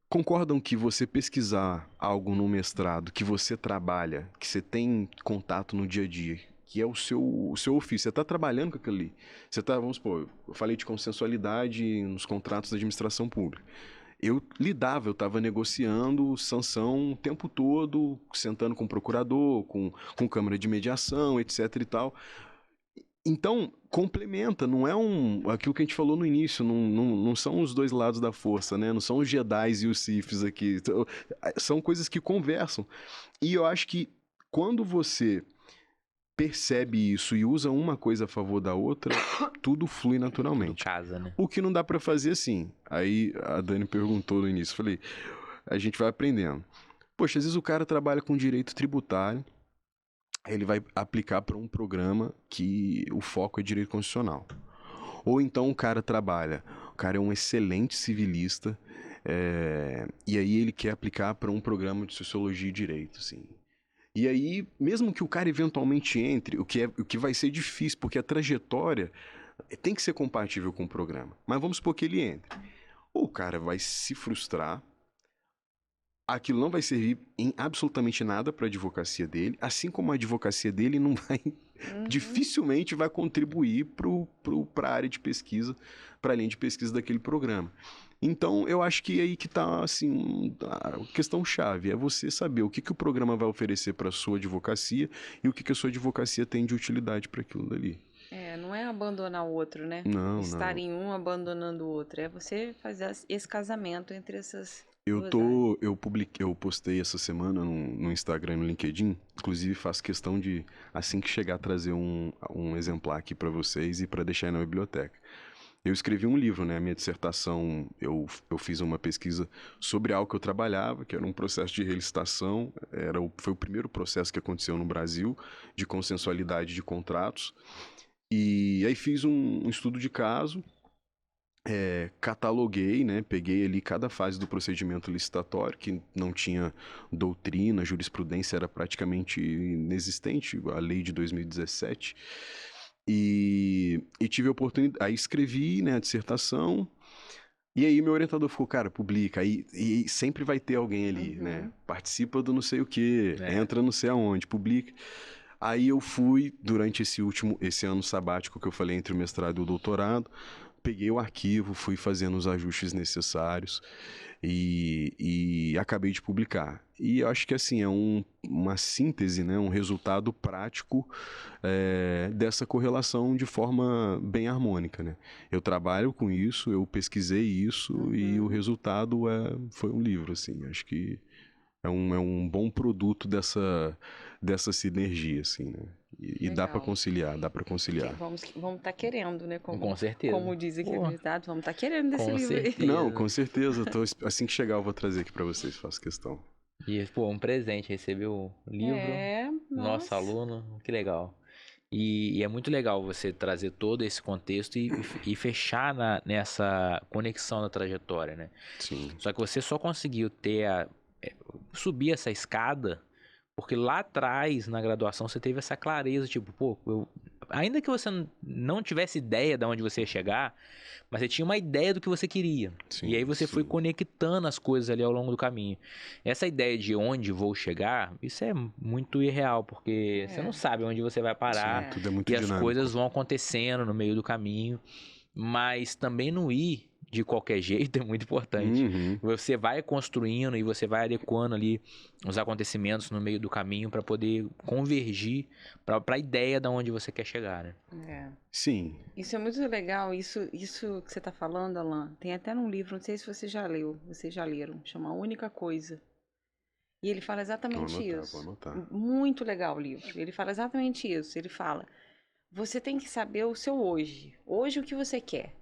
Concordam que você pesquisar algo no mestrado, que você trabalha, que você tem contato no dia a dia, que é o seu ofício, você está trabalhando com aquilo ali. Você está, vamos supor, eu falei de consensualidade nos contratos da administração pública. Eu estava negociando sanção o tempo todo, sentando com o procurador, com câmara de mediação, etc e tal. Então, complementa, não é aquilo que a gente falou no início, não são os dois lados da força, né? Não são os Jedis e os Siths aqui. São coisas que conversam. E eu acho que quando você percebe isso e usa uma coisa a favor da outra, tudo flui naturalmente. Casa, né? O que não dá pra fazer assim. Aí a Dani perguntou no início, falei, a gente vai aprendendo. Poxa, às vezes o cara trabalha com direito tributário, ele vai aplicar para um programa que o foco é direito constitucional. Ou então o cara é um excelente civilista, e aí ele quer aplicar para um programa de sociologia e direito, assim. E aí, mesmo que o cara eventualmente entre, o que vai ser difícil, porque a trajetória tem que ser compatível com o programa. Mas vamos supor que ele entre. Ou o cara vai se frustrar, aquilo não vai servir em absolutamente nada para a advocacia dele, assim como a advocacia dele não vai, dificilmente vai contribuir para a área de pesquisa, para a linha de pesquisa daquele programa. Então, eu acho que é aí que está assim, a questão chave, é você saber o que o programa vai oferecer para a sua advocacia e o que a sua advocacia tem de utilidade para aquilo dali. Não é abandonar o outro, né? Não, Estar em um abandonando o outro. É você fazer esse casamento entre essas Eu postei essa semana no Instagram e no LinkedIn, inclusive faço questão de, assim que chegar, trazer um exemplar aqui para vocês e para deixar aí na biblioteca. Eu escrevi um livro, né? A minha dissertação, eu fiz uma pesquisa sobre algo que eu trabalhava, que era um processo de relicitação, foi o primeiro processo que aconteceu no Brasil de consensualidade de contratos, e aí fiz um estudo de caso, cataloguei, né? Peguei ali cada fase do procedimento licitatório, que não tinha doutrina, jurisprudência era praticamente inexistente, a lei de 2017, e tive a oportunidade, aí escrevi, né, a dissertação, e aí meu orientador ficou, cara, publica, e sempre vai ter alguém ali, né? Participa do não sei o quê, entra não sei aonde, publica. Aí eu fui, durante esse ano sabático que eu falei entre o mestrado e o doutorado, peguei o arquivo, fui fazendo os ajustes necessários e acabei de publicar. E eu acho que assim, é uma síntese, né, um resultado prático dessa correlação de forma bem harmônica, né? Eu trabalho com isso, eu pesquisei isso e o resultado foi um livro, assim. Acho que é um bom produto dessa sinergia, assim, né? E dá para conciliar, Vamos estar querendo, né? Com certeza. Como diz aqui o ditado, vamos estar querendo desse Com livro aí. certeza. Não, com certeza. Assim que chegar eu vou trazer aqui para vocês, faço questão. E, um presente, recebeu o livro, nosso aluno, que legal. E é muito legal você trazer todo esse contexto e fechar nessa conexão da trajetória, né? Sim. Só que você só conseguiu subir essa escada porque lá atrás, na graduação, você teve essa clareza, tipo, ainda que você não tivesse ideia de onde você ia chegar, mas você tinha uma ideia do que você queria. Sim, e aí você foi conectando as coisas ali ao longo do caminho. Essa ideia de onde vou chegar, isso é muito irreal, porque você não sabe onde você vai parar. Sim, tudo é muito e dinâmico. As coisas vão acontecendo no meio do caminho. Mas também não ir de qualquer jeito é muito importante. Você vai construindo e você vai adequando ali os acontecimentos no meio do caminho para poder convergir para a ideia de onde você quer chegar, né? Sim. Isso é muito legal, isso que você está falando, Alan, tem até num livro, não sei se você já leu, vocês já leram, chama A Única Coisa. E ele fala exatamente isso. Vou anotar. Muito legal o livro. Ele fala exatamente isso. Ele fala, você tem que saber o seu hoje. Hoje o que você quer.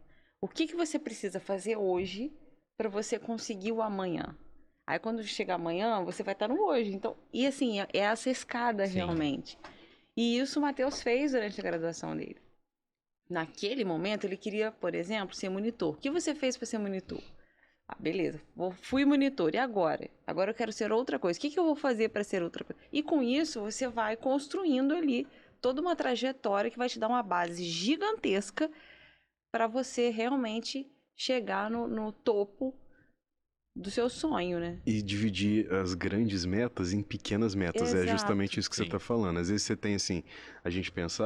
O que você precisa fazer hoje para você conseguir o amanhã? Aí quando chegar amanhã, você vai estar no hoje. Então, e assim, é essa escada realmente. E isso o Matheus fez durante a graduação dele. Naquele momento, ele queria, por exemplo, ser monitor. O que você fez para ser monitor? Beleza, fui monitor. E agora? Agora eu quero ser outra coisa. O que eu vou fazer para ser outra coisa? E com isso, você vai construindo ali toda uma trajetória que vai te dar uma base gigantesca para você realmente chegar no topo do seu sonho, né? E dividir as grandes metas em pequenas metas. Exato. É justamente isso que você está falando. Às vezes você tem assim, a gente pensa,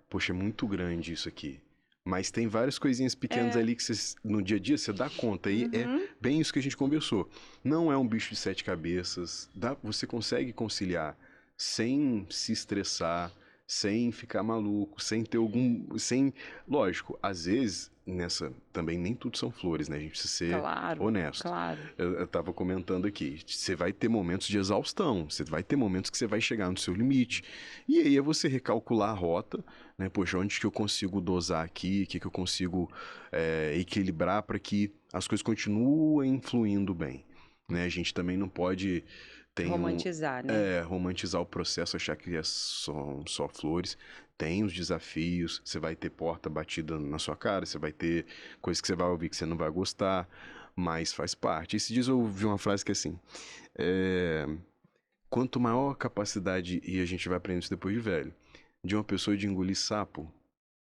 poxa, é muito grande isso aqui. Mas tem várias coisinhas pequenas ali que você, no dia a dia você dá conta. E é bem isso que a gente conversou. Não é um bicho de 7 cabeças. Você consegue conciliar sem se estressar, sem ficar maluco, sem ter algum, sem, lógico, às vezes nessa também nem tudo são flores, né? A gente precisa ser Claro, honesto. claro. Eu tava comentando aqui, você vai ter momentos de exaustão, você vai ter momentos que você vai chegar no seu limite. E aí é você recalcular a rota, né? Poxa, onde que eu consigo dosar aqui, o que que eu consigo equilibrar para que as coisas continuem fluindo bem, né? A gente também não pode Romantizar, né? romantizar o processo, achar que são só flores. Tem os desafios, você vai ter porta batida na sua cara, você vai ter coisas que você vai ouvir que você não vai gostar, mas faz parte. Esses dias eu ouvi uma frase que é assim, é, quanto maior a capacidade, e a gente vai aprender isso depois de velho, de uma pessoa de engolir sapo,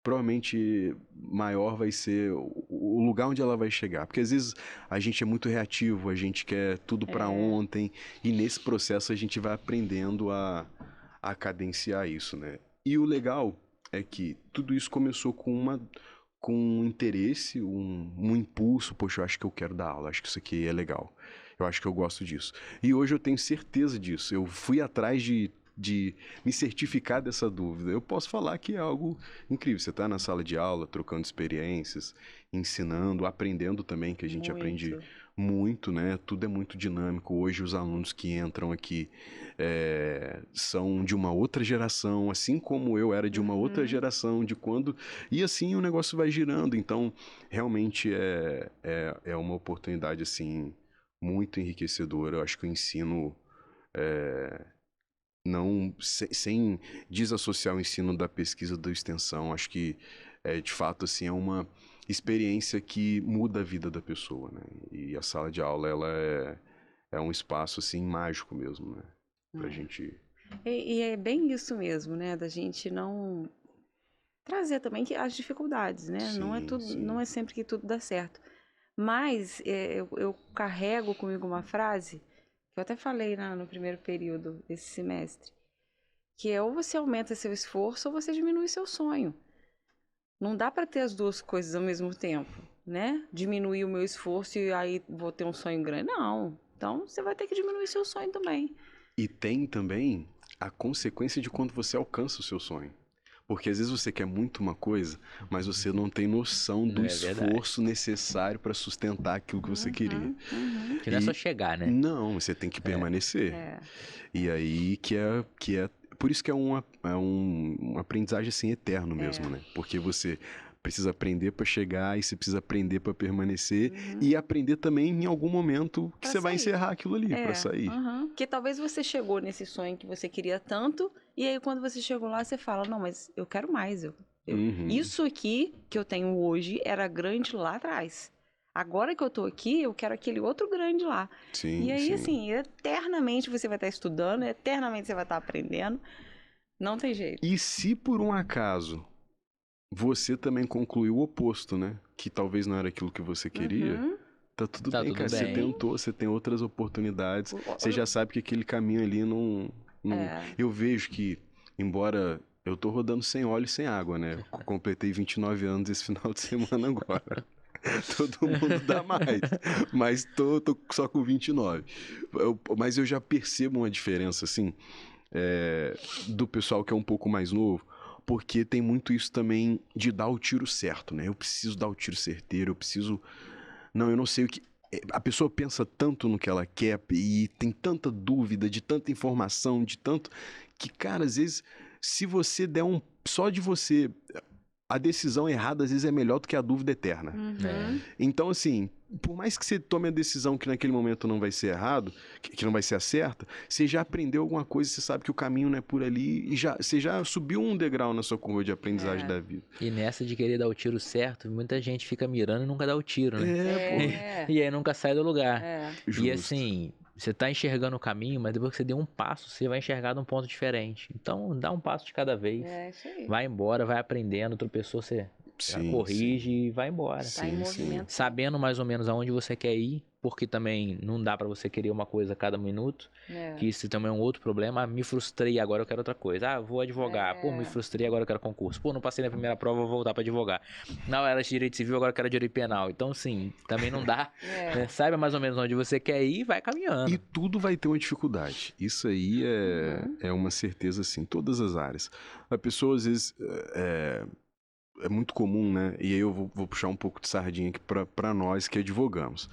provavelmente maior vai ser o lugar onde ela vai chegar. Porque às vezes a gente é muito reativo, a gente quer tudo para ontem, e nesse processo a gente vai aprendendo a cadenciar isso, né? E o legal é que tudo isso começou com um interesse, um impulso. Poxa, eu acho que eu quero dar aula, acho que isso aqui é legal. Eu acho que eu gosto disso. E hoje eu tenho certeza disso. Eu fui atrás de me certificar dessa dúvida. Eu posso falar que é algo incrível. Você está na sala de aula, trocando experiências, ensinando, aprendendo também, que a gente aprende muito, né? Tudo é muito dinâmico. Hoje os alunos que entram aqui são de uma outra geração, assim como eu era de uma outra geração, de quando... E assim o negócio vai girando. Então, realmente é uma oportunidade, assim, muito enriquecedora. Eu acho que o ensino... não sem desassociar o ensino da pesquisa da extensão, acho que de fato assim é uma experiência que muda a vida da pessoa, né? E a sala de aula ela é um espaço assim mágico mesmo, né? Pra gente E é bem isso mesmo, né? Da gente não trazer também que as dificuldades, né? Não é tudo, não é sempre que tudo dá certo. Mas eu carrego comigo uma frase que eu até falei no primeiro período desse semestre, que é ou você aumenta seu esforço ou você diminui seu sonho. Não dá para ter as duas coisas ao mesmo tempo, né? Diminuir o meu esforço e aí vou ter um sonho grande. Não. Então você vai ter que diminuir seu sonho também. E tem também a consequência de quando você alcança o seu sonho. Porque às vezes você quer muito uma coisa, mas você não tem noção do esforço necessário para sustentar aquilo que você queria. Que não é só chegar, né? Não, você tem que permanecer. E aí que é por isso que é um aprendizagem assim eterno mesmo, né? Porque você precisa aprender para chegar e você precisa aprender para permanecer e aprender também em algum momento que você vai encerrar aquilo ali para sair. Porque talvez você chegou nesse sonho que você queria tanto e aí quando você chegou lá você fala, não, mas eu quero mais. Isso aqui que eu tenho hoje era grande lá atrás. Agora que eu tô aqui, eu quero aquele outro grande lá. Sim, e aí, sim. assim, eternamente você vai estar estudando, eternamente você vai estar aprendendo. Não tem jeito. E se por um acaso você também concluiu o oposto, né? Que talvez não era aquilo que você queria, tá tudo bem, cara. Você tentou, você tem outras oportunidades. Você já sabe que aquele caminho ali não... Eu vejo que, embora... Eu tô rodando sem óleo e sem água, né? Eu completei 29 anos esse final de semana agora. Todo mundo dá mais, mas tô só com 29. Mas eu já percebo uma diferença, assim, do pessoal que é um pouco mais novo, porque tem muito isso também de dar o tiro certo, né? Eu preciso dar o tiro certeiro, eu preciso... Não, eu não sei o que... A pessoa pensa tanto no que ela quer e tem tanta dúvida, de tanta informação, de tanto... Que, cara, às vezes, se você der só de você... A decisão errada, às vezes, é melhor do que a dúvida eterna. Então, assim, por mais que você tome a decisão que naquele momento não vai ser errado, que não vai ser a certa, você já aprendeu alguma coisa, você sabe que o caminho não é por ali, e você já subiu um degrau na sua curva de aprendizagem da vida. E nessa de querer dar o tiro certo, muita gente fica mirando e nunca dá o tiro, né? Pô. E aí nunca sai do lugar. E Justo. assim, você tá enxergando o caminho, mas depois que você deu um passo, você vai enxergar de um ponto diferente. Então, dá um passo de cada vez. Isso aí. Vai embora, vai aprendendo, tropeçou, você Já Sim, corrige e vai embora. Tá em Sim, movimento. Sabendo mais ou menos aonde você quer ir, porque também não dá pra você querer uma coisa a cada minuto, É. que isso também é um outro problema. Ah, me frustrei, agora eu quero outra coisa. Ah, vou advogar. Pô, me frustrei, agora eu quero concurso. Pô, não passei na primeira prova, vou voltar pra advogar. Não, era de direito civil, agora eu quero direito penal. Então, assim, também não dá. Né? Saiba mais ou menos onde você quer ir e vai caminhando. E tudo vai ter uma dificuldade. Isso aí é uma certeza, assim, em todas as áreas. A pessoa, às vezes, é muito comum, né? E aí eu vou puxar um pouco de sardinha aqui pra nós que advogamos.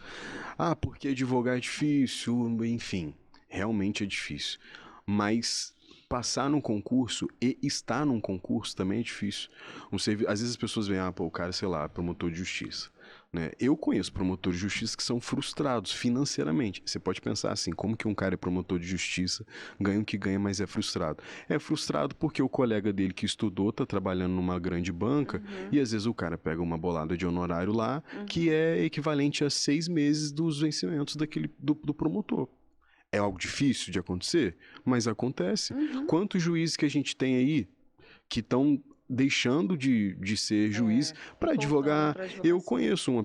Ah, porque advogar é difícil, enfim, realmente é difícil. Mas passar num concurso e estar num concurso também é difícil. Às vezes as pessoas veem, pô, o cara, sei lá, promotor de justiça. Né? Eu conheço promotores de justiça que são frustrados financeiramente. Você pode pensar assim, como que um cara é promotor de justiça, ganha o que ganha, mas é frustrado? É frustrado porque o colega dele que estudou tá trabalhando numa grande banca e às vezes o cara pega uma bolada de honorário lá que é equivalente a 6 meses dos vencimentos do promotor. É algo difícil de acontecer, mas acontece. Quantos juízes que a gente tem aí que estão deixando de ser juiz para advogar? Eu conheço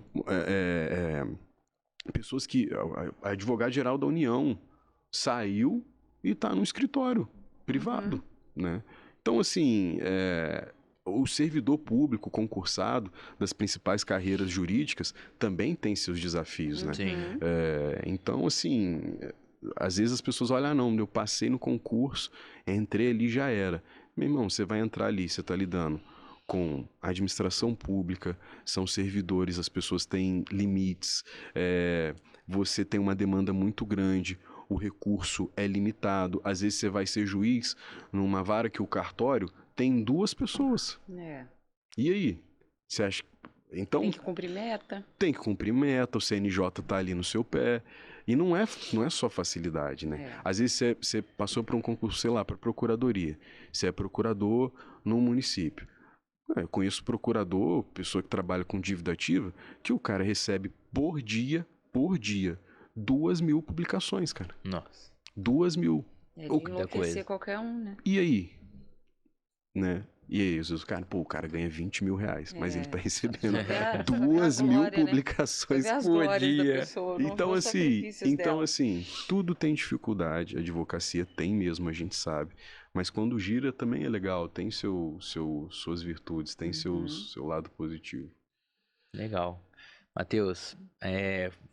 pessoas que... A advogada-geral da União saiu e está no escritório privado, né? Então, assim... O servidor público concursado das principais carreiras jurídicas também tem seus desafios, né? Sim. Então, assim, às vezes as pessoas olham, não, eu passei no concurso, entrei ali, já era. Meu irmão, você vai entrar ali, você está lidando com a administração pública, são servidores, as pessoas têm limites, você tem uma demanda muito grande, o recurso é limitado. Às vezes você vai ser juiz numa vara que o cartório tem 2 pessoas. E aí? Você acha... Então, tem que cumprir meta. Tem que cumprir meta, o CNJ tá ali no seu pé. E não é só facilidade, né? Às vezes você passou por um concurso, sei lá, para procuradoria. Você é procurador num município. Eu conheço procurador, pessoa que trabalha com dívida ativa, que o cara recebe por dia, 2.000 publicações, cara. Nossa. 2.000. É de enlouquecer qualquer um, né? E aí? Né? E aí, o cara ganha 20 mil reais, mas ele tá recebendo 2.000 publicações por dia. Então, assim, tudo tem dificuldade, a advocacia tem mesmo, a gente sabe. Mas quando gira também é legal, tem suas virtudes, tem seu lado positivo. Legal. Matheus,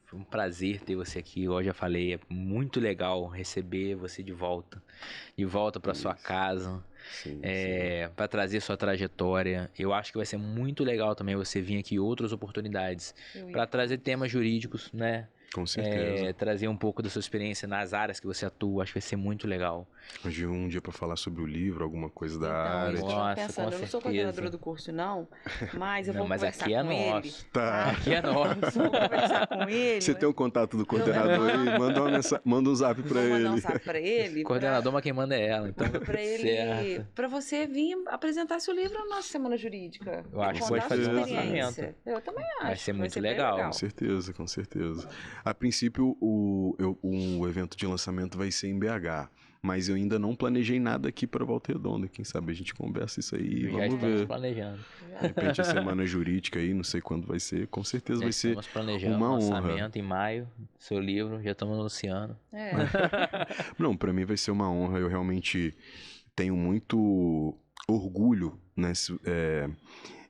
foi um prazer ter você aqui. Eu já falei, é muito legal receber você de volta para sua casa, para trazer sua trajetória. Eu acho que vai ser muito legal também você vir aqui em outras oportunidades para trazer temas jurídicos, né? Com certeza. Trazer um pouco da sua experiência nas áreas que você atua, acho que vai ser muito legal. Hoje um dia para falar sobre o livro, alguma coisa da área. Nossa, pensando, eu não sou coordenadora do curso, não, mas eu vou conversar aqui com ele. Tá. Aqui é nosso. Vou conversar com ele. Você tem o contato do coordenador aí? Manda um zap para ele. Mandar um zap para ele. Coordenador, mas quem manda é ela. Então, para você vir apresentar seu livro na nossa Semana Jurídica. Eu acho que pode fazer um lançamento. Eu também acho. Vai ser muito legal. Com certeza, com certeza. A princípio, o evento de lançamento vai ser em BH, mas eu ainda não planejei nada aqui para Volta Redonda. Quem sabe a gente conversa isso aí, vamos ver. Planejando. De repente a semana jurídica aí, não sei quando vai ser, com certeza vai ser uma honra. Lançamento em maio, seu livro, já estamos anunciando. Não, para mim vai ser uma honra, eu realmente tenho muito orgulho, né?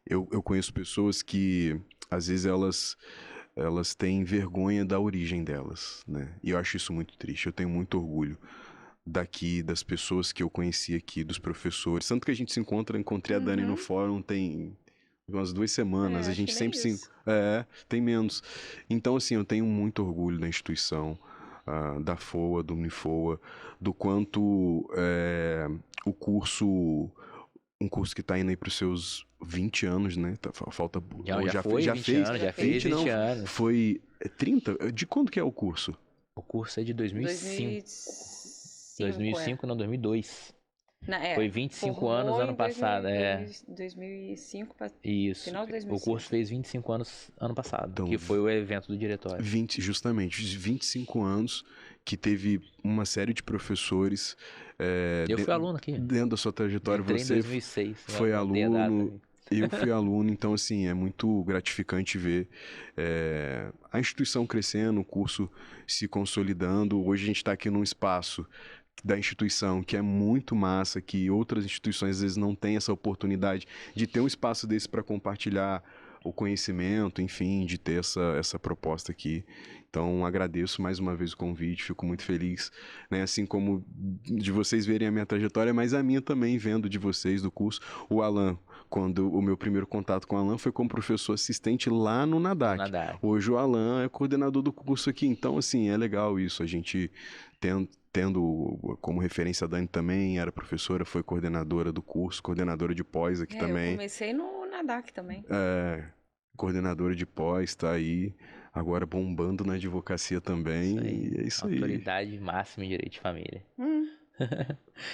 Eu conheço pessoas que, às vezes, elas têm vergonha da origem delas, né? E eu acho isso muito triste. Eu tenho muito orgulho daqui, das pessoas que eu conheci aqui, dos professores. Tanto que a gente encontrei a Dani no fórum tem umas 2 semanas. A gente sempre tem menos. Então, assim, eu tenho muito orgulho da instituição, da FOA, do Unifoa, do quanto o curso... Um curso que está indo aí para os seus 20 anos, né? Falta... Já fez 20 anos. Foi 30? De quando que é o curso? O curso é de 2005. 2005, não, 2002. Foi 25 anos ano passado. 2005 para isso. Final de 2005. O curso fez 25 anos ano passado, então, que foi o evento do diretório. Justamente, 25 anos que teve uma série de professores... eu fui aluno aqui. Dentro da sua trajetória, entrei você em 2006, foi aluno... Eu fui aluno, então, assim, é muito gratificante ver a instituição crescendo, o curso se consolidando. Hoje a gente está aqui num espaço da instituição que é muito massa, que outras instituições às vezes não têm essa oportunidade de ter um espaço desse para compartilhar o conhecimento, enfim, de ter essa proposta aqui. Então, agradeço mais uma vez o convite, fico muito feliz, né? Assim como de vocês verem a minha trajetória, mas a minha também, vendo de vocês, do curso. O Alan, quando o meu primeiro contato com o Alan foi como professor assistente lá no NADAC. Hoje o Alan é coordenador do curso aqui, então, assim, é legal isso, a gente tendo como referência a Dani também, era professora, foi coordenadora do curso, coordenadora de pós aqui também. Eu comecei no NADAC também. Coordenadora de pós, tá aí, agora bombando na advocacia também, e é isso aí. Autoridade máxima em direito de família.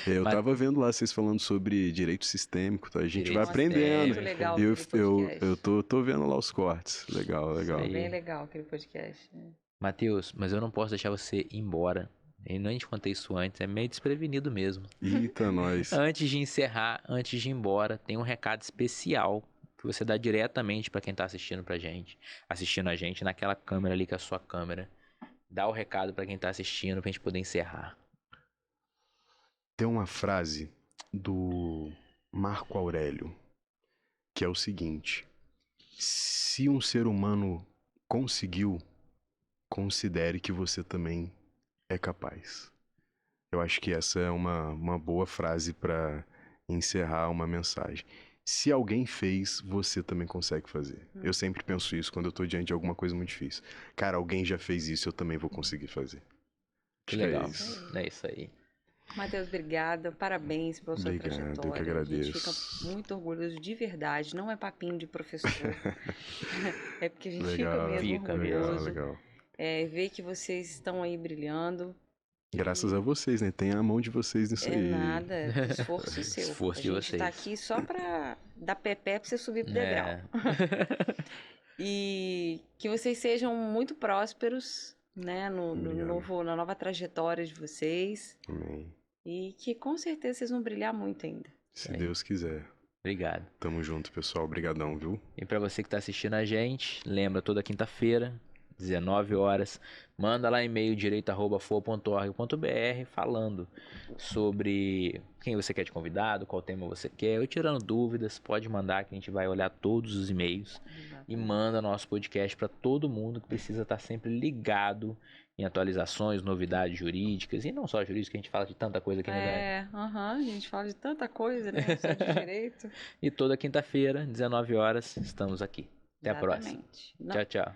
Eu tava vendo lá vocês falando sobre direito sistêmico, tá? A gente vai aprendendo. É muito legal eu tô vendo lá os cortes. Legal. Bem legal aquele podcast. Matheus, mas eu não posso deixar você ir embora. Eu não te contei isso antes, é meio desprevenido mesmo. Eita, nós. Antes de encerrar, antes de ir embora, tem um recado especial que você dá diretamente para quem tá assistindo a gente naquela câmera ali, que é a sua câmera. Dá o recado para quem tá assistindo pra gente poder encerrar. Tem uma frase do Marco Aurélio, que é o seguinte: se um ser humano conseguiu, considere que você também é capaz. Eu acho que essa é uma boa frase para encerrar uma mensagem. Se alguém fez, você também consegue fazer. Eu sempre penso isso quando eu tô diante de alguma coisa muito difícil. Cara, alguém já fez isso, eu também vou conseguir fazer. Que legal. É isso aí. Matheus, obrigada. Parabéns pela sua trajetória. Eu que agradeço. A gente fica muito orgulhoso de verdade. Não é papinho de professor. É porque a gente fica mesmo orgulhoso. Legal. Ver que vocês estão aí brilhando. Graças a vocês, né? Tem a mão de vocês nisso aí. Nada, esforço seu. Esforço de vocês. A gente tá aqui só pra dar pé pra você subir pro degrau. E que vocês sejam muito prósperos, né? Na nova trajetória de vocês. Amém. E que com certeza vocês vão brilhar muito ainda. Se Deus quiser. Obrigado. Tamo junto, pessoal. Obrigadão, viu? E pra você que tá assistindo a gente, lembra, toda quinta-feira, 19 horas, manda lá e-mail direito@foa.org.br falando sobre quem você quer de convidado, qual tema você quer, ou tirando dúvidas, pode mandar que a gente vai olhar todos os e-mails. E manda nosso podcast para todo mundo que precisa estar sempre ligado em atualizações, novidades jurídicas, e não só jurídicas, que a gente fala de tanta coisa aqui no a gente fala de tanta coisa, né, só de direito. E toda quinta-feira, 19 horas, estamos aqui. Até a próxima. Tchau, tchau.